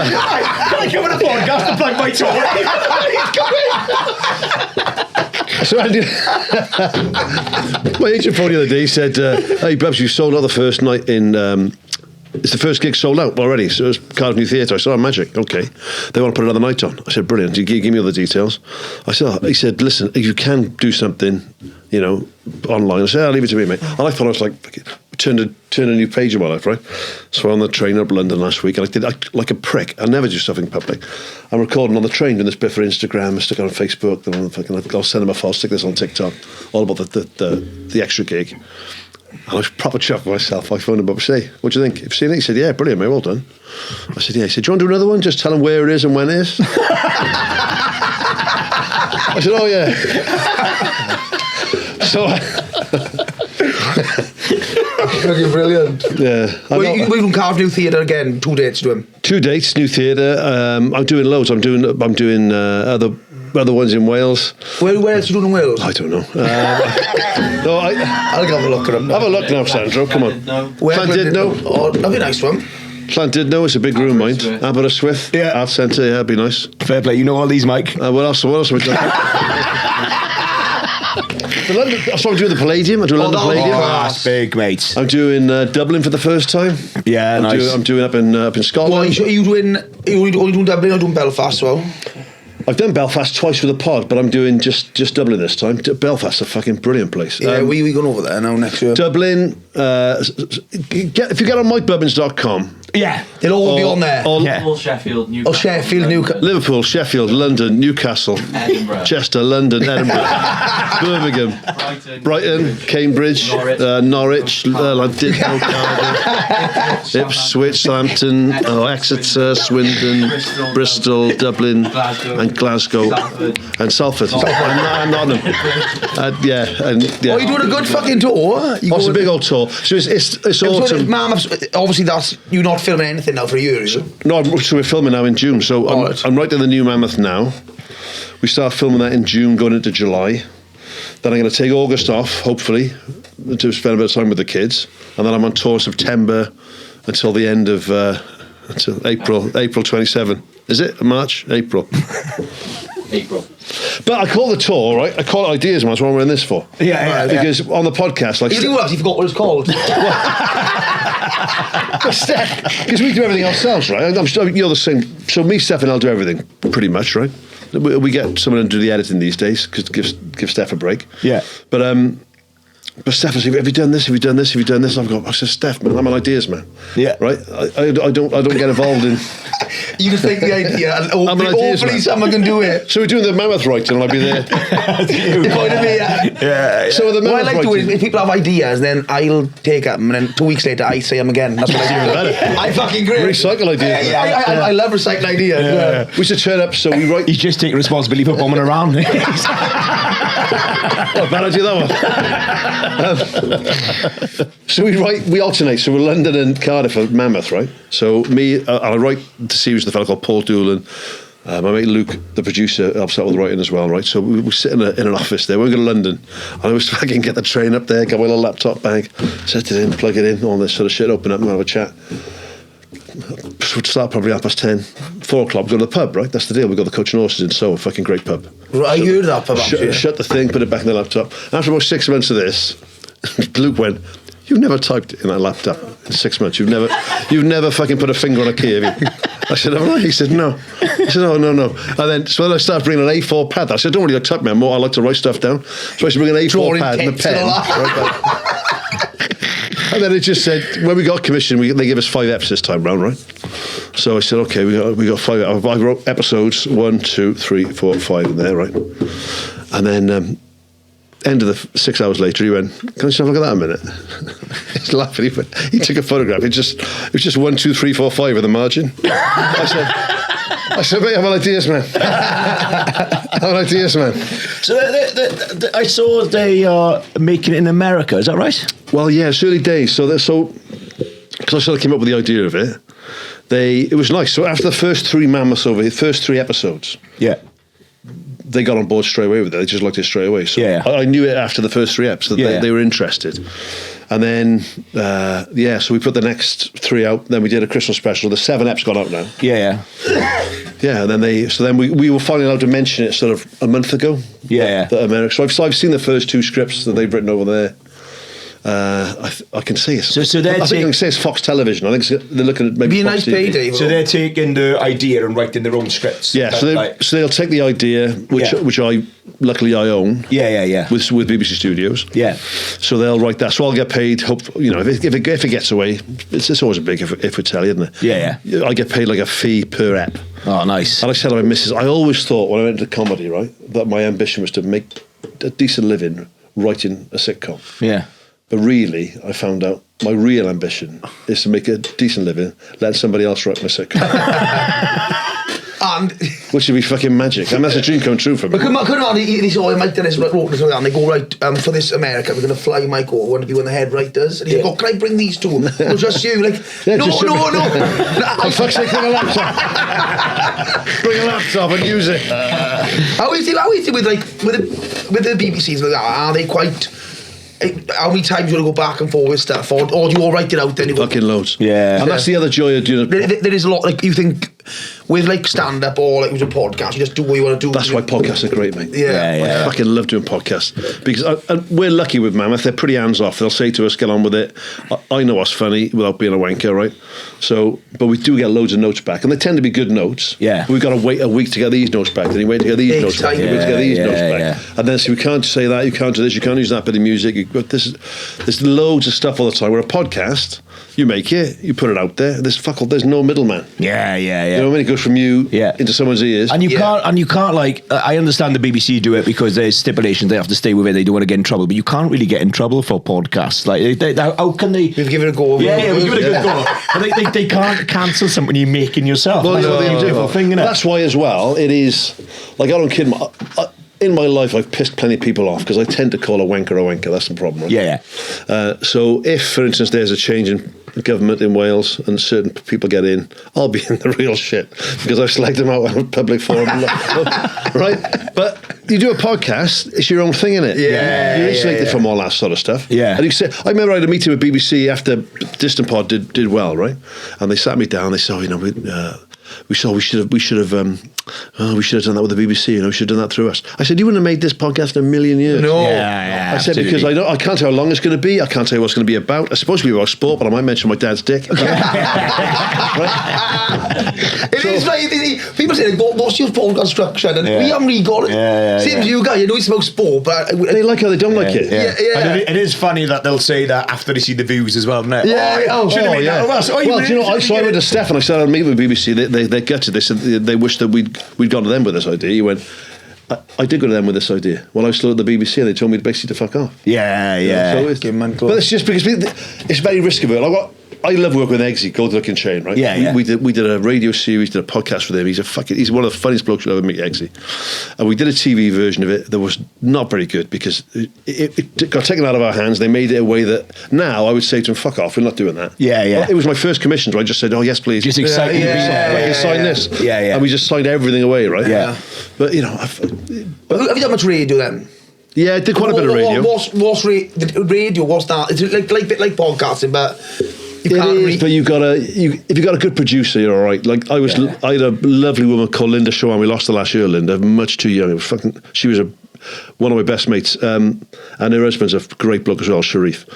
I come on a podcast to plug my tour? So Andy, my agent phoned the other day, said, hey, Bubbs, you sold out the first night in... it's the first gig sold out already, so it was Cardiff New Theatre. I said, oh, magic, okay. They want to put another night on. I said, brilliant. Give me all the details. I said, he said, listen, if you can do something, online. I said, I'll leave it to me, mate. And I thought I was like, turned a new page in my life, right? So on the train up London last week, and I did like a prick. I never do stuff in public. I'm recording on the train, doing this bit for Instagram, I stick it on Facebook, then I'll send them a file, stick this on TikTok, all about the extra gig. And I was proper chuffed with myself. I phoned him up and said, what do you think? Have you seen it? He said, yeah, brilliant, mate, well done. I said, yeah. He said, do you want to do another one? Just tell him where it is and when it is. I said, oh, yeah. So... Fucking brilliant. Yeah. We can carve New Theatre again. 2 dates to him. 2 dates, New Theatre. I'm doing loads. I'm doing other ones in Wales. Where else are you doing in Wales? I don't know. I'll have a look at them. Have a look now, Sandro. Come on. Llandudno. Oh, that'd be a nice one. Llandudno is a big room, mind. Aberystwyth. Yeah. Art Centre. Yeah, that'd be nice. Fair play. You know all these, Mike. What else have we done? That's what I'm doing. The Palladium. I'm doing London Palladium. Oh, that's big, mate. I'm doing Dublin for the first time. Yeah, nice. I'm doing up in Scotland. Well, are you doing Dublin or doing Belfast as well? I've done Belfast twice for the pod, but I'm doing just Dublin this time. Belfast's a fucking brilliant place. Yeah, we going over there now next year. Dublin. If you get on MikeBubbins.com. Yeah. It'll all be on there. Liverpool, Sheffield, Newcastle. Oh, Sheffield, Newcastle. Liverpool, Sheffield, London, Newcastle, Edinburgh. Chester, London, Edinburgh, Birmingham, Brighton, Cambridge, Norwich, Llandudno, Cardiff, Ipswich, Southampton, Exeter, Swindon, Bristol, Dublin, and Glasgow, and Salford, and Nottingham. Yeah. Oh, you're doing a good fucking tour. It's a big old tour. So it's autumn. Mammoth, obviously that's you're not filming anything now for a year, is it? No, so we're filming now in June. So I'm writing the new Mammoth now. We start filming that in June, going into July. Then I'm going to take August off, hopefully, to spend a bit of time with the kids. And then I'm on tour September until the end of until April 27. Is it March? April. But I call the tour, right? I call it Ideas Man. That's what I'm wearing this for. Yeah. Because on the podcast, like... You actually forgot what it's called. Because we do everything ourselves, right? You're the same. So me, Steph, and I'll do everything, pretty much, right? We get someone to do the editing these days, because give Steph a break. Yeah. But Steph will say, have you done this? Have you done this? Have you done this? And I said, Steph, man, I'm an ideas man. Yeah. Right? I don't get involved in... You just think the idea, and hopefully someone can do it. So we're doing the Mammoth writing, and I'll be there. Yeah. So the Mammoth what I like to do writing... is, if people have ideas, then I'll take them, and then 2 weeks later, I say them again. That's what I do. I fucking agree. Recycle ideas. I love recycling ideas. Yeah. We should turn up, so we write... He's just taking responsibility for bombing around. Oh, bad idea, that one. So we alternate. So we're London and Cardiff at Mammoth, right? So me, I write the series with a fellow called Paul Doolan. My mate Luke, the producer, helps out with writing as well, right? So we sit in an office there. We're going to London. And I was fucking get the train up there, get my little laptop bag, set it in, plug it in, all this sort of shit, open up and have a chat. We'd start probably 10:30, 4 o'clock, go to the pub, right? That's the deal. We've got the Coach and Horses in Soho, a fucking great pub. Right, I heard that pub, Shut the thing, put it back in the laptop. After about 6 months of this, Luke went, you've never typed in that laptop in 6 months. You've never fucking put a finger on a key, have you? I said, have I? He said, no. I said, no. And then I started bringing an A4 pad. I said, don't really like type, man. I like to write stuff down. So I used to bring an A4 pad and a pen. And then it just said, when we got commission, they give us 5 eps this time round, right? So I said, okay, we got 5. I wrote episodes 1, 2, 3, 4, 5 in there, right? And then end of the 6 hours later, he went, can I just have a look at that a minute? He's laughing. He took a photograph. It was just 1, 2, 3, 4, 5 with a margin. I said, mate, I'm an ideas man. I'm an ideas man. So I saw they are making it in America. Is that right? Well, yeah, it's early days. So because I sort of came up with the idea of it, it was nice. So after the first 3 Mammoths over here, first 3 episodes, Yeah. they got on board straight away with it. They just liked it straight away. So Yeah. I knew it after the first 3 eps that they were interested. And then, so we put the next 3 out. Then we did a Christmas special. The 7 eps got out now. Yeah. Yeah, and then we were finally allowed to mention it sort of a month ago. Yeah. That America. So I've seen the first 2 scripts that they've written over there. I can see it. So I think I can say it's Fox Television. I think they're looking at maybe Be a Fox nice TV. payday. So they're taking the idea and writing their own scripts. Yeah, so they'll take the idea, which I luckily I own. Yeah. With BBC Studios. Yeah. So they'll write that. So I'll get paid. Hope if it gets away, it's always a big if we tell you, isn't it? Yeah. I get paid like a fee per ep. Oh, nice. And I said to my missus, I always thought when I went into comedy, right, that my ambition was to make a decent living writing a sitcom. Yeah. But really, I found out my real ambition is to make a decent living, letting somebody else write my sitcom. And Which would be fucking magic. And that's a dream come true for me. but come on, he's all Mike Dennis wrote this and they go, right, for this America, we're going to fly Mike over, want to be one of the head writers. And he's like, oh, can I bring these two? Or just you? Like, Yeah, no. For fuck's sake, bring a laptop. Bring a laptop and use it. How is it with the BBCs like that? Are they quite... How many times you want to go back and forth with stuff? Or do you all write it out then? Fucking loads. Yeah. And that's the other joy of doing it. There is a lot, like, you think, with, like, stand-up or, like, with a podcast, you just do what you want to do. That's why podcasts are great, mate. Yeah. I fucking love doing podcasts because we're lucky with Mammoth. They're pretty hands off. They'll say to us, "Get on with it." I know what's funny without being a wanker, right? So, but we do get loads of notes back, and they tend to be good notes. Yeah. We've got to wait a week to get these notes back. Then you wait to get these notes back. Then you wait to get these notes back. And then so we can't say that. You can't do this. You can't use that bit of music. But there's loads of stuff all the time. We're a podcast. You make it. You put it out there. There's no middleman. Yeah. You know what I mean? It goes from you into someone's ears. And you can't like, I understand the BBC do it because there's stipulations, they have to stay with it, they don't want to get in trouble, but you can't really get in trouble for podcasts. Like, how can they? We've given it a go. Yeah, we've given it a good go. But they can't cancel something you're making yourself. Well, That's no, a they beautiful do. thing, isn't it? That's why as well, it is, like, I don't kid, in my life I've pissed plenty of people off because I tend to call a wanker, that's the problem, right? Yeah. So if, for instance, there's a change in government in Wales and certain people get in, I'll be in the real shit because I've slagged them out on a public forum. Right? But you do a podcast, it's your own thing, innit? Yeah. You're insulated from all that sort of stuff. Yeah. And you say, I remember I had a meeting with BBC after Distant Pod did well, right? And they sat me down, they said, we should have done that with the BBC, we should have done that through us. I said, you wouldn't have made this podcast in a million years. No. Yeah, I said, absolutely. because I can't tell how long it's going to be, I can't tell you what it's going to be about. It's supposed to be about sport, but I might mention my dad's dick. It is like, people say, like, what's your podcast structure? And we haven't really got it. Same as you guys, you know it's about sport, but... They like how they don't like it. Yeah. And it is funny that they'll say that after they see the views as well, isn't it? Yeah. Yeah. Well, do you know, I went to Steph and I said I'd meet with BBC. They gutted. They said they wished that we'd gone to them with this idea. He went, I did go to them with this idea. Well, I was still at the BBC and they told me basically to fuck off. Yeah. So but it's just because it's very risky. I love working with Eggsy, Gold Looking Chain, right? Yeah. We did a radio series, did a podcast with him. He's one of the funniest blokes you'll ever meet, Eggsy. And we did a TV version of it that was not very good because it got taken out of our hands. They made it a way that now I would say to him, fuck off, we're not doing that. Yeah. Well, it was my first commission, so I just said, oh, yes, please. Just exciting to be I can sign this. Yeah. And we just signed everything away, right? Yeah. But, Have you done much radio then? Yeah, I did quite a bit of radio. What's radio? What's that? It's like podcasting, but... It is, but if you got a good producer, you're all right. Like I had a lovely woman called Linda Shawan. We lost her last year, Linda, much too young. She was one of my best mates, and her husband's a great bloke as well, Sharif.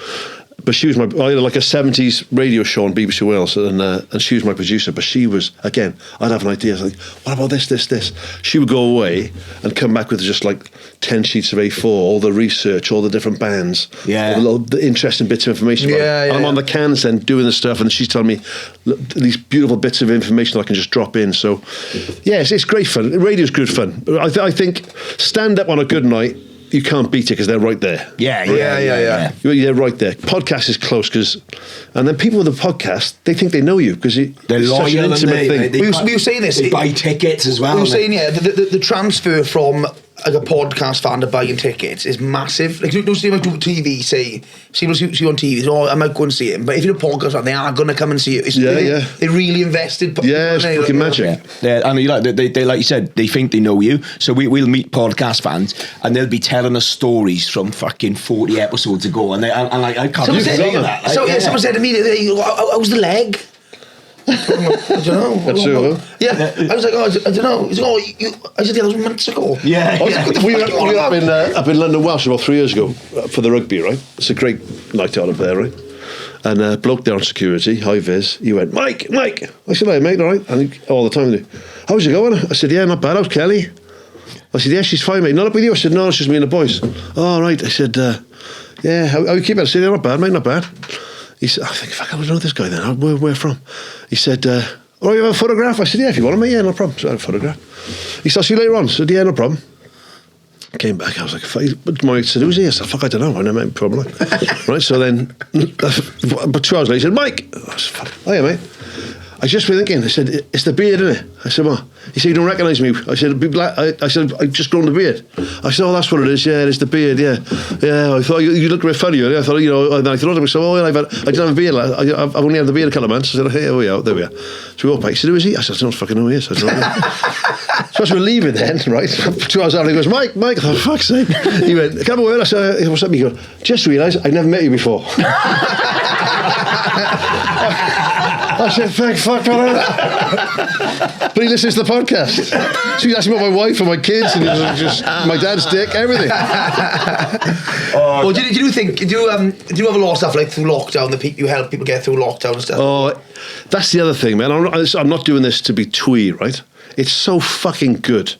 But she was I had like a 70s radio show on BBC Wales, and she was my producer. But she was, again, I'd have an idea. I was like, what about this? She would go away and come back with just like 10 sheets of A4, all the research, all the different bands, all the interesting bits of information. And I'm on the cans then doing the stuff, and she's telling me these beautiful bits of information that I can just drop in. So, yes, it's great fun. Radio's good fun. I think stand up on a good night, you can't beat it because they're right there. Yeah. They're right there. Podcast is close and then people with the podcast, they think they know you because they're it's such an loyal, intimate thing. We were saying this. They buy tickets as well. We were saying, the transfer from like a podcast fan to buying tickets is massive. Like, don't see them do TV, see you on TV, oh, I might go and see him. But if you're a podcast fan, they are going to come and see you. They really invested. Yeah, it's fucking magic. Yeah, and they like you said, they think they know you. So we'll meet podcast fans, and they'll be telling us stories from fucking 40 episodes ago, and I can't believe that. Like, someone said to me, how's the leg? I don't know. That's true. Yeah, I was like, I don't know. He's like, I said, that was months ago. Yeah. We were up in London, Welsh about 3 years ago for the rugby, right? It's a great night out up there, right? And a bloke there on security, high vis, he went, Mike. I said, hey, mate, all right? And all the time, how's it going? I said, yeah, not bad. How's Kelly? I said, yeah, she's fine, mate. Not up with you? I said, no, it's just me and the boys. Oh, right. I said, yeah, how you keep it? I said, yeah, not bad, mate, not bad. He said, I think, fuck, I would know this guy then. Where from? He said, oh, you have a photograph? I said, yeah, if you want me, yeah, no problem. So I had a photograph. He said, I'll see you later on. I said, yeah, no problem. I came back, I was like, fuck. My mate said, who's he? I said, fuck, I don't know. I never met him, probably. Right, so then, about 2 hours later, he said, Mike. I said, fuck, oh yeah, mate. I just been thinking, I said, it's the beard, isn't it? I said, what? He said, you don't recognise me. I said, I said, I've just grown the beard. I said, oh, that's what it is. Yeah, it's the beard, yeah. Yeah, I thought you looked a bit funny. I thought, and I thought to myself, oh, yeah, I didn't have a beard. I've only had the beard a couple of months. I said, hey, oh, yeah, there we are. So we walked back. He said, who is he? I said, I don't fucking know who he is. I said, oh, so as we're leaving then, right, 2 hours after, he goes, Mike. I thought, fuck's sake. He went, come over. I said, what's up? He goes, just realised I'd never met you before. I said, thank fuck for that. But he listens to the podcast. So he's asking about my wife and my kids and just my dad's dick, everything. Well, do you have a lot of stuff like through lockdown that you help people get through lockdown and stuff? Oh, that's the other thing, man. I'm not doing this to be twee, right? It's so fucking good.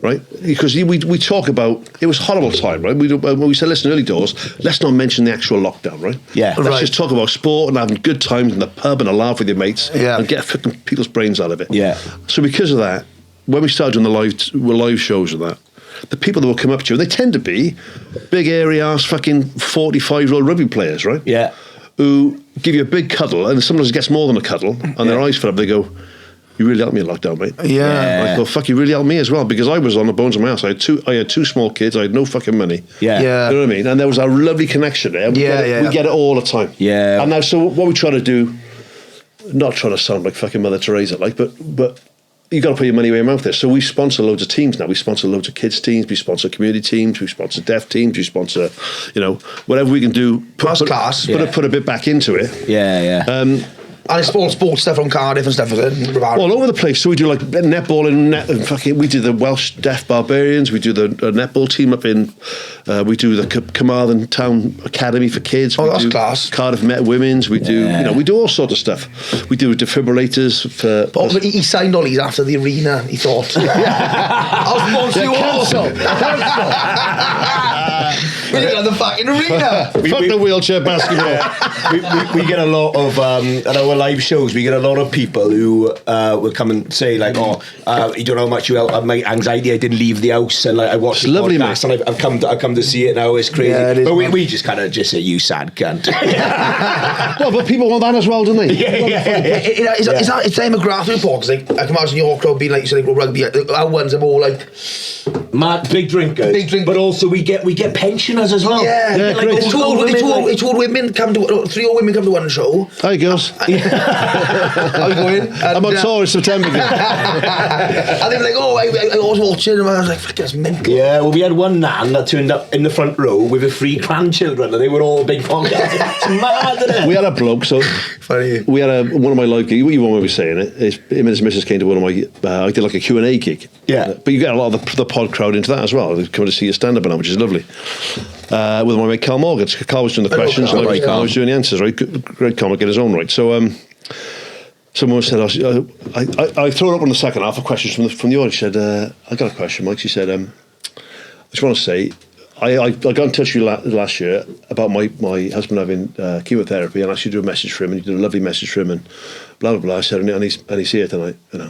Right, because we talk about it was a horrible time, right? We said, listen, early doors, let's not mention the actual lockdown, right? Yeah, let's just talk about sport and having good times in the pub and a laugh with your mates, and get fucking people's brains out of it. Yeah. So because of that, when we started doing the live shows and that, the people that will come up to you, they tend to be big airy ass fucking 45-year-old rugby players, right? Yeah. Who give you a big cuddle, and sometimes it gets more than a cuddle, and their eyes fill up. They go, you really helped me in lockdown, mate. Yeah. I go, fuck, you really helped me as well, because I was on the bones of my house. I had two small kids. I had no fucking money. Yeah. You know what I mean? And there was a lovely connection there. We get it all the time. Yeah. And now, so what we try to do, not trying to sound like fucking Mother Teresa, like, but you got to put your money where your mouth is. So we sponsor loads of teams now. We sponsor loads of kids teams. We sponsor community teams. We sponsor deaf teams. We sponsor, whatever we can do. Put a bit back into it. Yeah. And it's all sports stuff from Cardiff and stuff, is it? All over the place. So we do like netball and fucking. We do the Welsh Deaf Barbarians. We do the netball team up in. We do the Carmarthen Town Academy for kids. Oh, that's class. Cardiff Met Women's. We do, we do all sorts of stuff. We do defibrillators for. But he signed all these after the arena. He thought, I'll sponsor you also. We got the fucking arena. Fuck the wheelchair basketball. We get a lot of at our live shows. We get a lot of people who will come and say like, you don't know how much you help my anxiety. I didn't leave the house, and like I watched the lovely, podcast, mate. and I've come to see it now. It's crazy. Yeah, it is, but we just kind of just say, you sad cunt. Well, but people want that as well, don't they? It's the demographic report, because I can imagine your crowd being like you said, like rugby. Our ones are more like mad, big drinkers. But also we get pensioners as well. Yeah, great. It's all women come to 3 old women come to one show. Hi girls. I'm going. I'm on tour in September. And they were like, I was watching, and I was like, fuck, that's mental. Yeah, well, we had one nan that turned up in the front row with her 3 grandchildren, and they were all big pockets. It's mad, isn't it? We had a bloke, so funny. We had one of my live gigs. You won't be saying it. Him and his missus came to one of my. I did like a Q&A gig. Yeah, but you get a lot of the pod crowd into that as well. They come to see your stand-up now, which is lovely. With my mate Carl Morgan. Carl was doing the questions, and I was doing the answers. Right, great comic in his own right. So someone said, I threw it up on the second half of questions from the audience. She said, I got a question, Mike. She said, I just want to say, I got in touch with you last year about my husband having chemotherapy, and I should do a message for him, and you did a lovely message for him, and blah blah blah. I said, and he's here tonight, and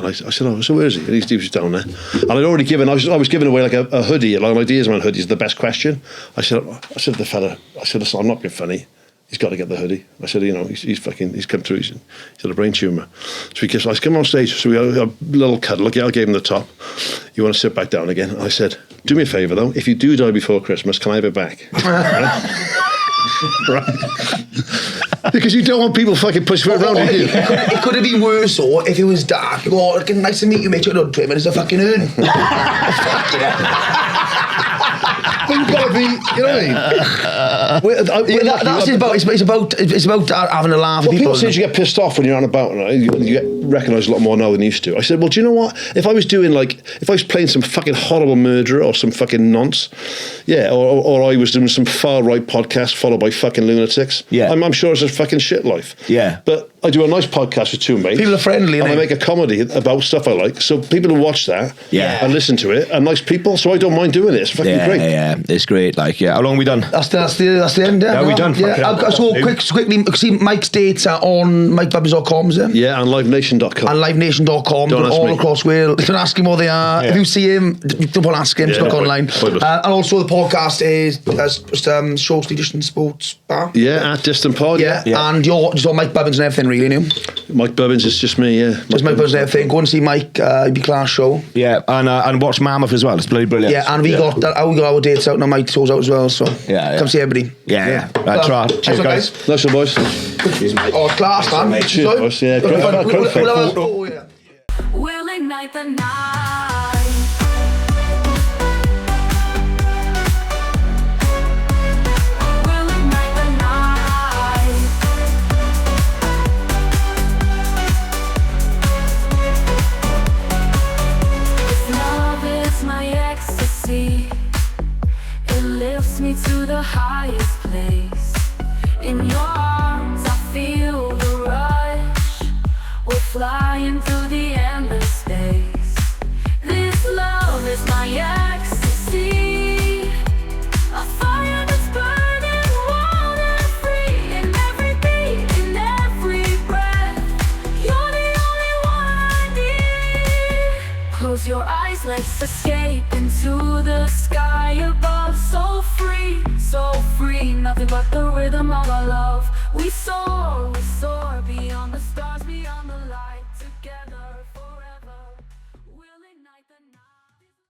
I said, oh, so where is he? And he was down there, and I'd already given. I was giving away like a hoodie, like an Ideas Man hoodie is the best question. I said to the fella, listen, I'm not being funny. he's got to get the hoodie. I said, you know, he's come through. He's had a brain tumour. So I come on stage. So we had a little cuddle. Okay, I gave him the top. You want to sit back down again? And I said, do me a favour though. If you do die before Christmas, can I have it back? Right. Because you don't want people fucking pushing around you. It could have been worse, or if it was dark. You go, oh, nice to meet you, mate. You don't trim it as a fucking urn. But you've got to be, you know what I mean? It's about having a laugh. Well, people say you get pissed off when you're on about, right? You get recognised a lot more now than you used to. I said, well, do you know what? If I was playing some fucking horrible murderer or some fucking nonce, yeah, or I was doing some far right podcast followed by fucking lunatics, yeah, I'm sure it's a fucking shit life. Yeah, but I do a nice podcast with two mates. People are friendly, and I make a comedy about stuff I like. So people who watch that, and listen to it are nice people. So I don't mind doing it. It's fucking great. Yeah, it's great. Like, yeah, how long have we done? That's the end. Yeah, we done. Yeah, so quickly, see Mike's dates are on MikeBubbins.com, is it? Yeah, and liveNation.com. And liveNation.com. Don't ask all me. across Wales. Don't ask him what they are. Yeah. If you see him, don't ask him. Just look online. And also the podcast is Short Edition Sports Bar. Yeah, at Distant Pod. Yeah, and you're just on Mike Bubbins and everything, really, you know? Mike Bubbins is just me, yeah. Just Mike Bubbins and everything. Go and see Mike, it'd be class show. Yeah, and watch Mammoth as well. It's bloody brilliant. Yeah, and we got our dates out now. Mike shows out as well, so come see everybody. Yeah. Right, try. Cheers, guys. Nice one, boys. Cheers, mate. Oh, class, man. Cheers, boys. Yeah, great. We'll ignite the night. We'll ignite the night. If love is my ecstasy, it lifts me to the highest place. In your arms I feel the rush. We're flying through the endless space. This love is my ecstasy, a fire that's burning wild and free. In every beat, in every breath, you're the only one I need. Close your eyes, let's escape into the sky above. So free, nothing but the rhythm of our love. We soar beyond.